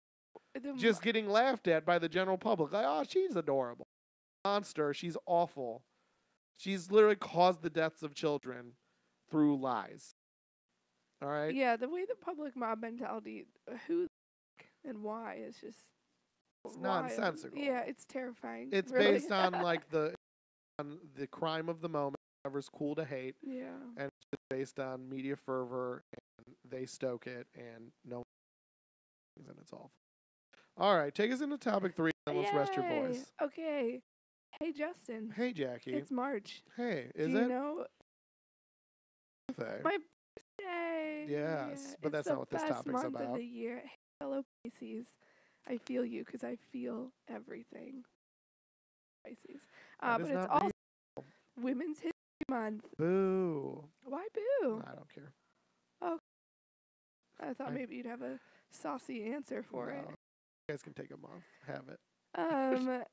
the just getting laughed at by the general public. Like, oh, she's adorable. Monster. She's awful. She's literally caused the deaths of children through lies. All right? yeah, the way the public mob mentality, who and why is just It's wild. nonsensical. Yeah, it's terrifying. It's really. based on like the crime of the moment, whatever's cool to hate, Yeah. and it's just based on media fervor, and they stoke it, and no, and it's awful. All right, take us into topic 3, and let's rest your Yay. voice. Okay. Hey, Justin. Hey, Jackie. It's March. Hey, Do is you it? know Okay. my birthday? Yes, but It's that's the not what this best topic's month about. of the year. Hey, fellow Pisces, I feel you because I feel everything. Pisces. That But is it's not also real. Women's History Month. Boo. Why boo? I don't care. I thought maybe you'd have a saucy answer for it. You guys can take a month. Have it.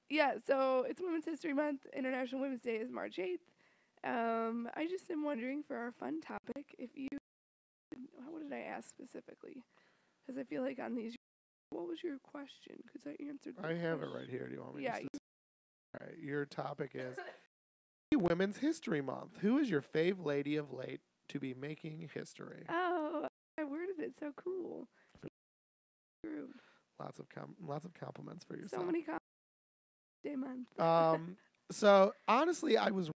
Yeah, so it's Women's History Month. International Women's Day is March 8th. I just am wondering for our fun topic, if you, what did I ask specifically? Because I feel like on these, what was your question? Because I answered the I have it question. right here. Do you want me Yeah. to? All right. Your topic is Women's History Month. Who is your fave lady of late to be making history? Oh, I worded it so cool. True. Lots of compliments for yourself. So many day month. So honestly, I was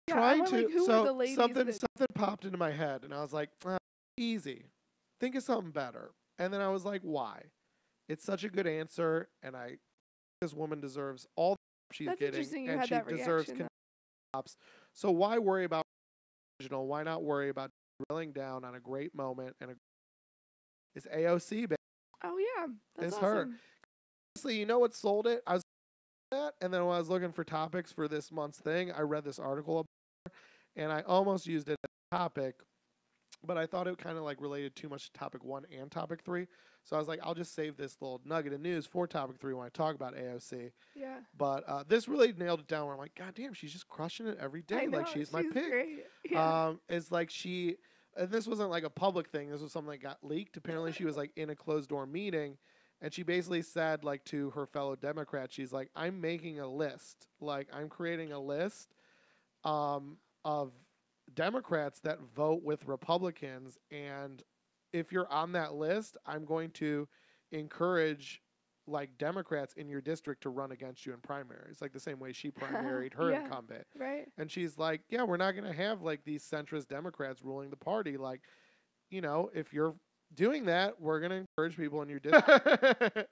Yeah, trying want, to. like, who are the ladies something that- popped into my head, and I was like, easy. Think of something better. And then I was like, why? It's such a good answer, and this woman deserves all the help she's That's getting, interesting you and had she that deserves reaction, props. So why worry about original? Why not worry about drilling down on a great moment and it's AOC, baby. Oh yeah, that's It's awesome. her. Honestly, you know what sold it? I was that, and then when I was looking for topics for this month's thing, I read this article about her, and I almost used it as a topic, but I thought it kind of like related too much to topic 1 and topic 3. So I was like, I'll just save this little nugget of news for topic 3 when I talk about AOC. Yeah. But this really nailed it down where I'm like, God damn, she's just crushing it every day. I know, Like she's my pick. Great. Yeah. It's like and this wasn't like a public thing. This was something that got leaked. Apparently she was like in a closed door meeting, and she basically said like to her fellow Democrats, she's like, I'm making a list. Like I'm creating a list of Democrats that vote with Republicans, and if you're on that list, I'm going to encourage like Democrats in your district to run against you in primaries, like the same way she primaried her Yeah, incumbent. right. And she's like, yeah, we're not going to have like these centrist Democrats ruling the party. Like, you know, if you're doing that, we're going to encourage people in your district.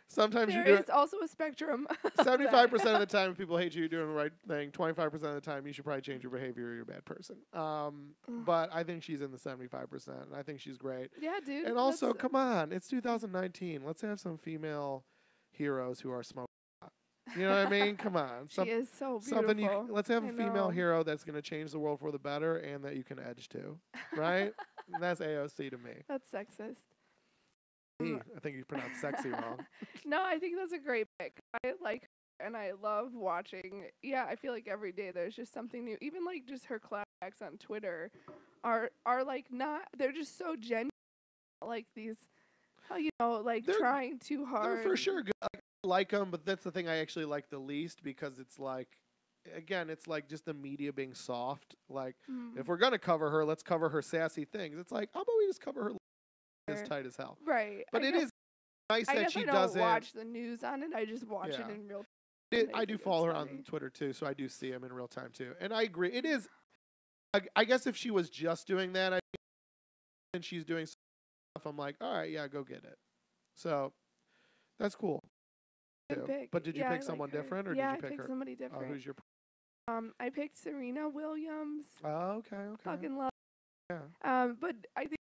Sometimes There you do is also a spectrum. 75% of the time, if people hate you, you're doing the right thing. 25% of the time, you should probably change your behavior or you're a bad person. But I think she's in the 75%, and I think she's great. Yeah, dude. And also, come on, it's 2019. Let's have some female heroes who are smoking hot. You know what I mean? Come on. She is so beautiful. Let's have a I female know. hero that's going to change the world for the better and that you can edge to. Right? And that's AOC to me. That's sexist. I think you pronounced sexy wrong. No, I think that's a great pick. I like her and I love watching. Yeah, I feel like every day there's just something new. Even like just her clapbacks on Twitter are like not. They're just so genuine. Like these, you know, like They're- trying too hard. They're for sure good. I like them, but that's the thing I actually like the least because it's like, again, it's like just the media being soft. Like, if we're going to cover her, let's cover her sassy things. It's like, how about we just cover her as tight as hell? Right. But it is nice I that guess she I don't doesn't watch the news on it. I just watch it Yeah. in real time. I do follow her on Twitter too, so I do see him in real time too. And I agree. It is, I guess if she was just doing that, and she's doing stuff, I'm like, all right, yeah, go get it. So that's cool. Good pick. But did you Yeah, I pick someone like her. different, or Yeah, did you pick I picked her? somebody Oh, different. who's your? I picked Serena Williams. Oh, okay. Fucking love. Yeah. But I think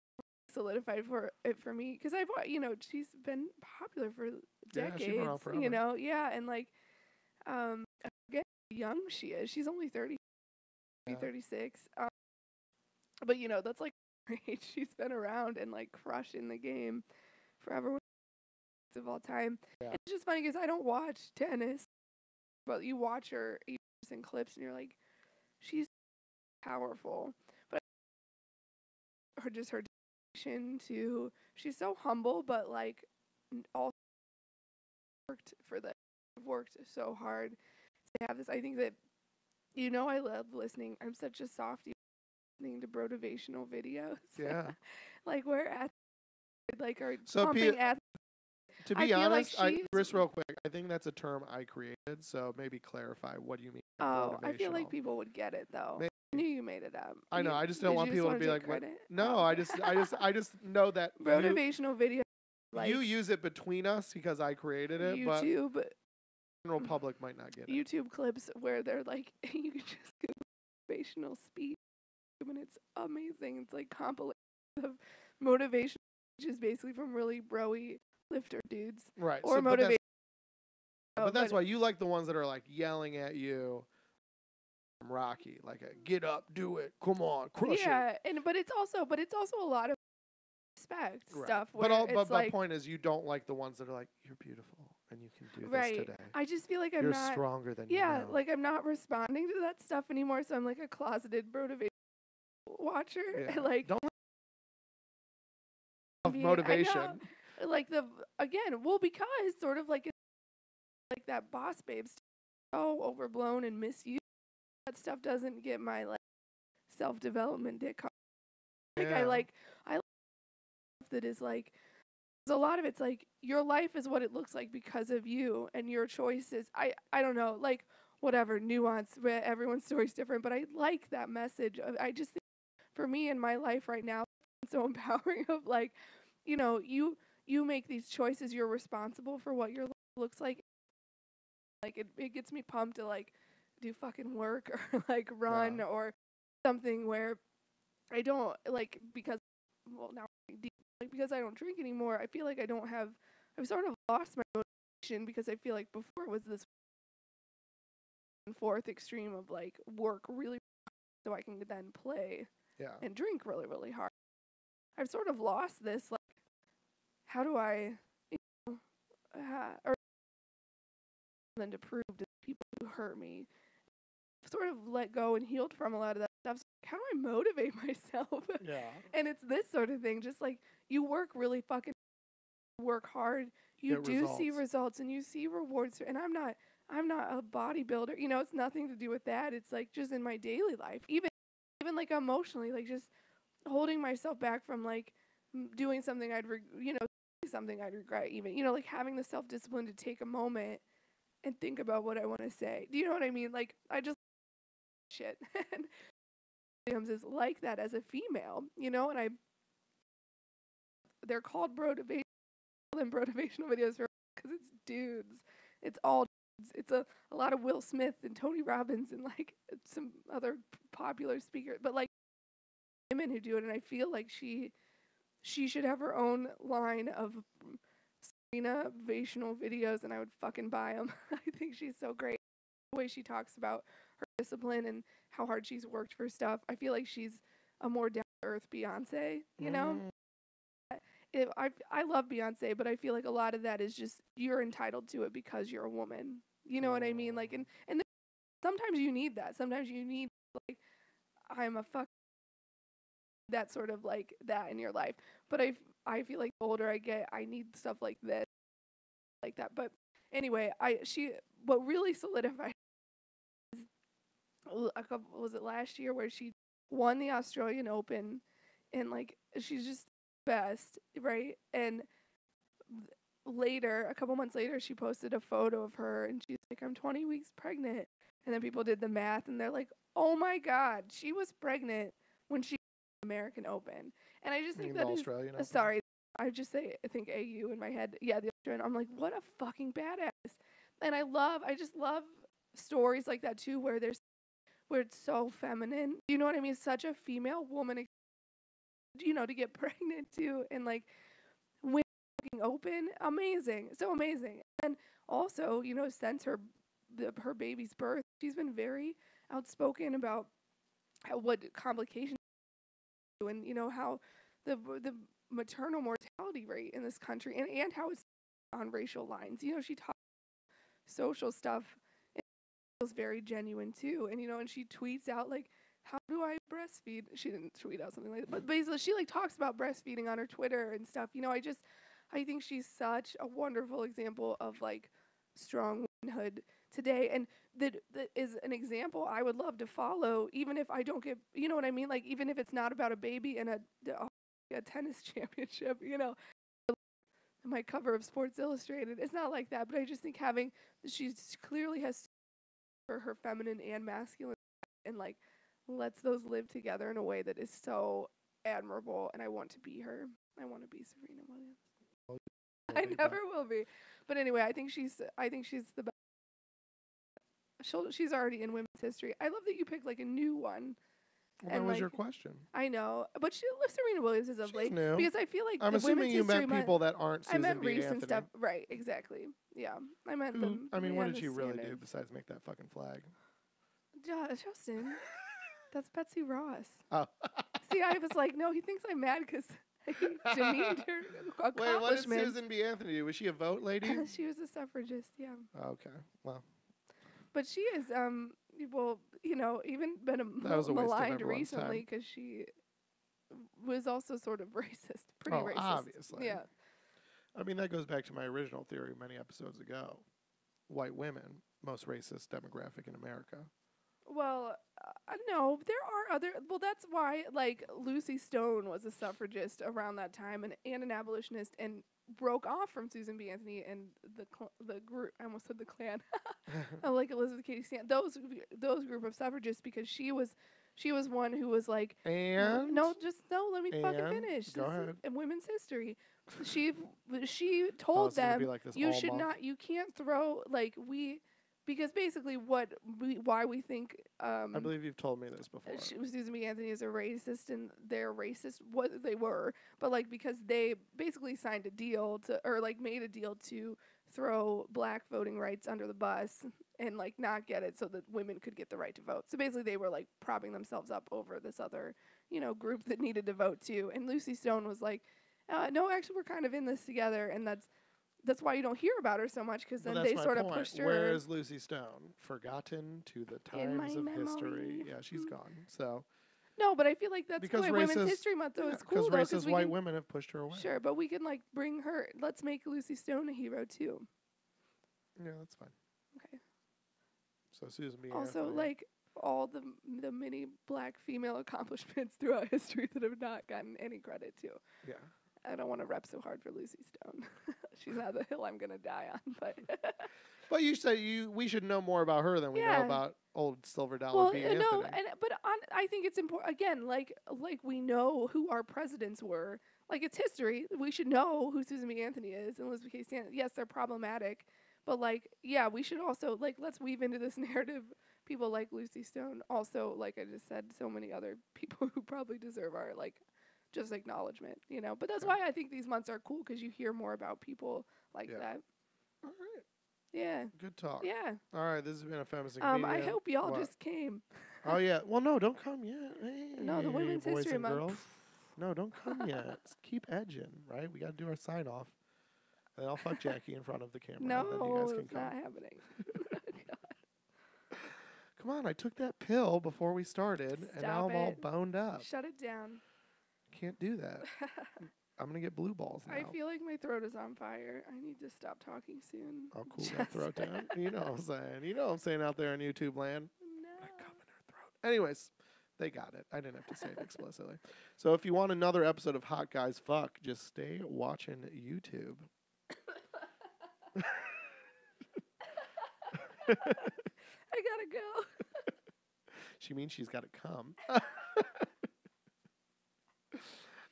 solidified for me because I've you know she's been popular for decades. she's been around forever. You know, yeah, and like I forget how young she is. She's only 30, 36. But you know that's like her age. She's been around and like crushing the game forever. Of all time. Yeah. And it's just funny because I don't watch tennis, but you watch her in clips and you're like, she's powerful. But her dedication to, she's so humble, but like also worked so hard to have this. I think that, I love listening. I'm such a softie listening to motivational videos. Yeah. Like where are So pumping at. to I be feel like honest, Chris, real quick, I think that's a term I created. So maybe clarify what do you mean by motivational? I feel like people would get it though. Maybe. I knew you made it up. I know. I just don't want people to be like, "What?" Credit? No, Oh. I just know that motivational video. Like you use it between us because I created it, but YouTube, the general public might not get it. YouTube clips where they're like, you can just go motivational speech, and it's amazing. It's like compilation of motivation, which is basically from really broy lifter dudes, Right. or so, motivation. But that's why you like the ones that are like yelling at you. Rocky, like get up, do it, come on, crush it. Yeah, but it's also a lot of respect stuff. Where But like, the point is, you don't like the ones that are like, you're beautiful and you can do this today. I just feel like you're not stronger than yeah, you know. like I'm not responding to that stuff anymore. So I'm like a closeted motivation watcher. Yeah. Like don't of motivation. Like because sort of like that boss babes so overblown and misused. That stuff doesn't get my like self-development dick hard. Like I like that is like, a lot of it's like your life is what it looks like because of you and your choices. I don't know, like whatever nuance, everyone's story's different, but I like that message of, I just think for me in my life right now it's so empowering of like, you make these choices, you're responsible for what your life looks like. Like it gets me pumped to like do fucking work or like run or something where I don't like, because because I don't drink anymore. I feel like I've sort of lost my motivation, because I feel like before it was this fourth extreme of like work really so I can then play and drink really, really hard. I've sort of lost this, like, how do I, or than to prove to people who hurt me. I've sort of let go and healed from a lot of that stuff. So how do I motivate myself? Yeah. And it's this sort of thing, just like you work really fucking work hard. You see results and you see rewards. And I'm not a bodybuilder. It's nothing to do with that. It's like just in my daily life, even like emotionally, like just holding myself back from like doing something something I'd regret, even, like having the self-discipline to take a moment and think about what I want to say. Do you know what I mean? Like, I just shit. And Williams is like that as a female, and they're called motivational videos because it's dudes. It's all dudes. It's a lot of Will Smith and Tony Robbins and like some other popular speakers, but like women who do it. And I feel like she should have her own line of motivational videos, and I would fucking buy them. I think she's so great. The way she talks about her discipline and how hard she's worked for stuff. I feel like she's a more down-to-earth Beyonce, I love Beyonce, but I feel like a lot of that is just you're entitled to it because you're a woman. You know what I mean? Like, and sometimes you need that. Sometimes you need, like, I'm a fuck, that sort of like that in your life. But I feel like the older I get, I need stuff like this, like that. But anyway, what really solidified was it last year where she won the Australian Open, and like she's just best, right? And later, a couple months later, she posted a photo of her and she's like, I'm 20 weeks pregnant. And then people did the math and they're like, oh my God, she was pregnant when she won the American Open. And I just think that is, sorry, I think AU in my head. Yeah, the Australian. I'm like, what a fucking badass. And I just love stories like that too, where it's so feminine. You know what I mean? Such a female woman, to get pregnant too, and like win fucking Open, amazing, so amazing. And also, since her baby's birth, she's been very outspoken about what complications and how the maternal mortality rate in this country and how it's on racial lines. She talks social stuff and feels very genuine too. And and she tweets out like how do I breastfeed? She didn't tweet out something like that, but basically she like talks about breastfeeding on her Twitter and stuff. You know, I think she's such a wonderful example of like strong womanhood today, and that is an example I would love to follow, even if I don't get, you know what I mean? Like even if it's not about a baby and a tennis championship, you know, my cover of Sports Illustrated. It's not like that, but I just think she clearly has for her feminine and masculine, and like lets those live together in a way that is so admirable, and I want to be her. I want to be Serena Williams. I never will be. But anyway, I think she's the best. She's already in women's history. I love that you picked like a new one. Well, that was your question. I know, but Serena Williams is of late new. because I feel like I'm assuming you meant people that aren't Susan I meant B. recent Anthony. stuff, right? Exactly. Yeah, I meant them. I mean, what did she really do besides make that fucking flag? Justin, that's Betsy Ross. Oh. See, I was like, no, he thinks I'm mad because I demeaned her accomplishments. Wait, what did Susan B. Anthony do? Was she a vote lady? She was a suffragist, yeah. Okay, well. But she is, well, you know, even been maligned recently because she was also sort of racist, pretty racist. Obviously. Yeah. I mean, that goes back to my original theory many episodes ago. White women, most racist demographic in America. Well, no, there are other. Well, that's why, like, Lucy Stone was a suffragist around that time and an abolitionist, and broke off from Susan B. Anthony and the group. I almost said the Klan, like Elizabeth Cady Stanton. Those group of suffragists, because she was one who was like, and let me fucking finish. Go ahead. In women's history, she told them like you should not, you can't throw because basically why we think I believe you've told me this before. Susan B. Anthony is a racist, and they're racist. What they were, but like because they basically signed a deal made a deal to throw black voting rights under the bus and like not get it so that women could get the right to vote. So basically they were like propping themselves up over this other, you know, group that needed to vote too. And Lucy Stone was like, no, actually we're kind of in this together, and that's why you don't hear about her so much, because then they sort of pushed her. Where is Lucy Stone? Forgotten to the times of history. Yeah, she's gone. So. No, but I feel like that's why Women's History Month, though, is cool, because racist white women have pushed her away. Sure, but we can, like, bring her. Let's make Lucy Stone a hero, too. Yeah, that's fine. Okay. So Susan B. Also, Anthony. like, all the many black female accomplishments throughout history that have not gotten any credit to. Yeah. I don't want to rep so hard for Lucy Stone. She's not the hill I'm going to die on, but... But you say we should know more about her than we know about old Silver Dollar B. Anthony. I think it's important, again, like we know who our presidents were. Like, it's history. We should know who Susan B. Anthony is and Elizabeth Cady Stanton. Yes, they're problematic, but, like, yeah, we should also, like, let's weave into this narrative people like Lucy Stone. Also, like I just said, so many other people who probably deserve our, like, just acknowledgement, you know. But that's why I think these months are cool, because you hear more about people like that. All right. Yeah. Good talk. Yeah. All right, this has been a Feminist I hope y'all just came. Oh, yeah. Well, no, don't come yet. Hey, no, the Women's boys History and Month. girls. No, don't come yet. Keep edging, right? We got to do our sign-off. And then I'll fuck Jackie in front of the camera. No, and then you guys can it's come. not happening. Come on, I took that pill before we started, and now I'm all boned up. Shut it down. Can't do that. I'm going to get blue balls now. I feel like my throat is on fire. I need to stop talking soon. I'll cool that throat down. You know what I'm saying. You know what I'm saying out there on YouTube land. No. I come in her throat. Anyways, they got it. I didn't have to say it explicitly. So if you want another episode of Hot Guys Fuck, just stay watching YouTube. I gotta go. She means she's got to come.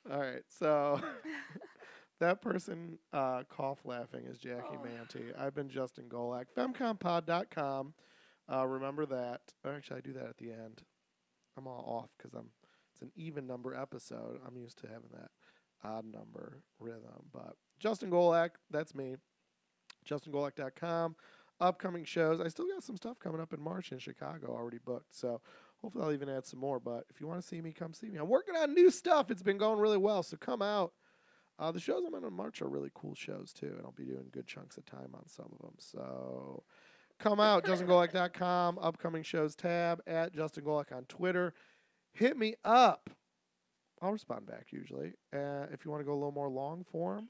All right, so that person cough laughing is Jackie Manti. I've been Justin Golak. FemComPod.com. Remember that. Actually, I do that at the end. I'm all off because it's an even number episode. I'm used to having that odd number rhythm. But Justin Golak, that's me. JustinGolak.com. Upcoming shows. I still got some stuff coming up in March in Chicago already booked. So hopefully I'll even add some more. But if you want to see me, come see me. I'm working on new stuff. It's been going really well. So come out. The shows I'm in March are really cool shows too. And I'll be doing good chunks of time on some of them. So come out. JustinGolak.com. Upcoming shows tab. At Justin Golak on Twitter. hit me up. I'll respond back usually. If you want to go a little more long form,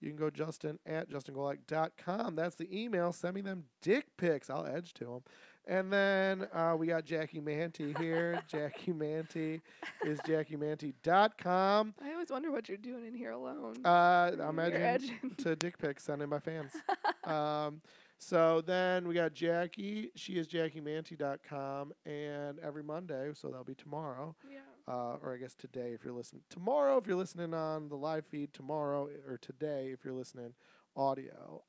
you can go Justin at JustinGolek.com. That's the email. Send me them dick pics. I'll edge to them. And then we got Jackie Manty here. Jackie Manty is JackieManty.com. I always wonder what you're doing in here alone. I'm You're edging edging. to dick pics sent in by fans. So then we got Jackie. She is JackieManty.com. And every Monday, so that'll be tomorrow, Yeah. or I guess today if you're listening. Tomorrow if you're listening on the live feed. Tomorrow or today if you're listening audio.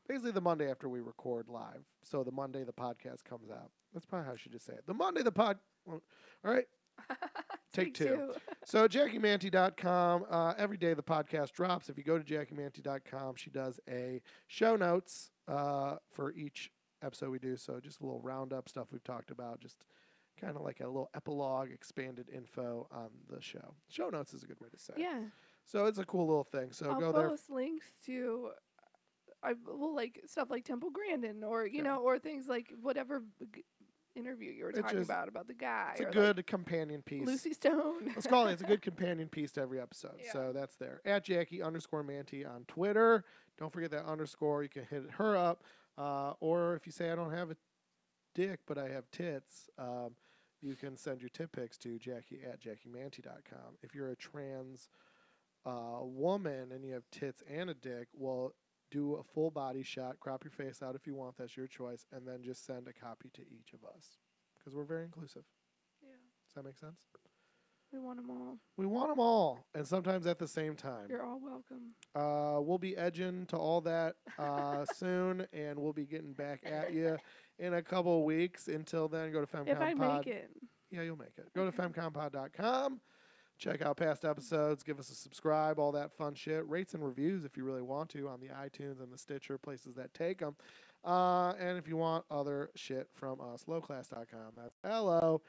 Basically the Monday after we record live. So the Monday the podcast comes out. That's probably how I should just say it. The Monday the pod. Well, all right. Take two. So JackieManty.com. Every day the podcast drops. If you go to JackieManty.com, she does a show notes for each episode we do. So just a little roundup stuff we've talked about. Just kind of like a little epilogue, expanded info on the show. Show notes is a good way to say it. Yeah. So it's a cool little thing. So I'll go there. post links to, like stuff like Temple Grandin, or you Yeah. know, or things like whatever interview you were It's talking just- about the guy. It's a or good companion piece. like Lucy Stone. Let's call it. It's a good companion piece to every episode. Yeah. So that's there. At Jackie_Manty on Twitter. Don't forget that underscore. You can hit her up. Or if you say I don't have a dick, but I have tits, you can send your tit pics to Jackie at JackieManty.com. If you're a trans woman and you have tits and a dick, well, do a full body shot. Crop your face out if you want. That's your choice. And then just send a copy to each of us. Because we're very inclusive. Yeah. Does that make sense? We want them all. We want them all, and sometimes at the same time. You're all welcome. We'll be edging to all that soon, and we'll be getting back at you in a couple of weeks. Until then, go to FemComPod. If I make it. Yeah, you'll make it. Go to FemComPod.com. Check out past episodes. Give us a subscribe, all that fun shit. Rates and reviews if you really want to on the iTunes and the Stitcher, places that take them. And if you want other shit from us, lowclass.com. That's LO-class.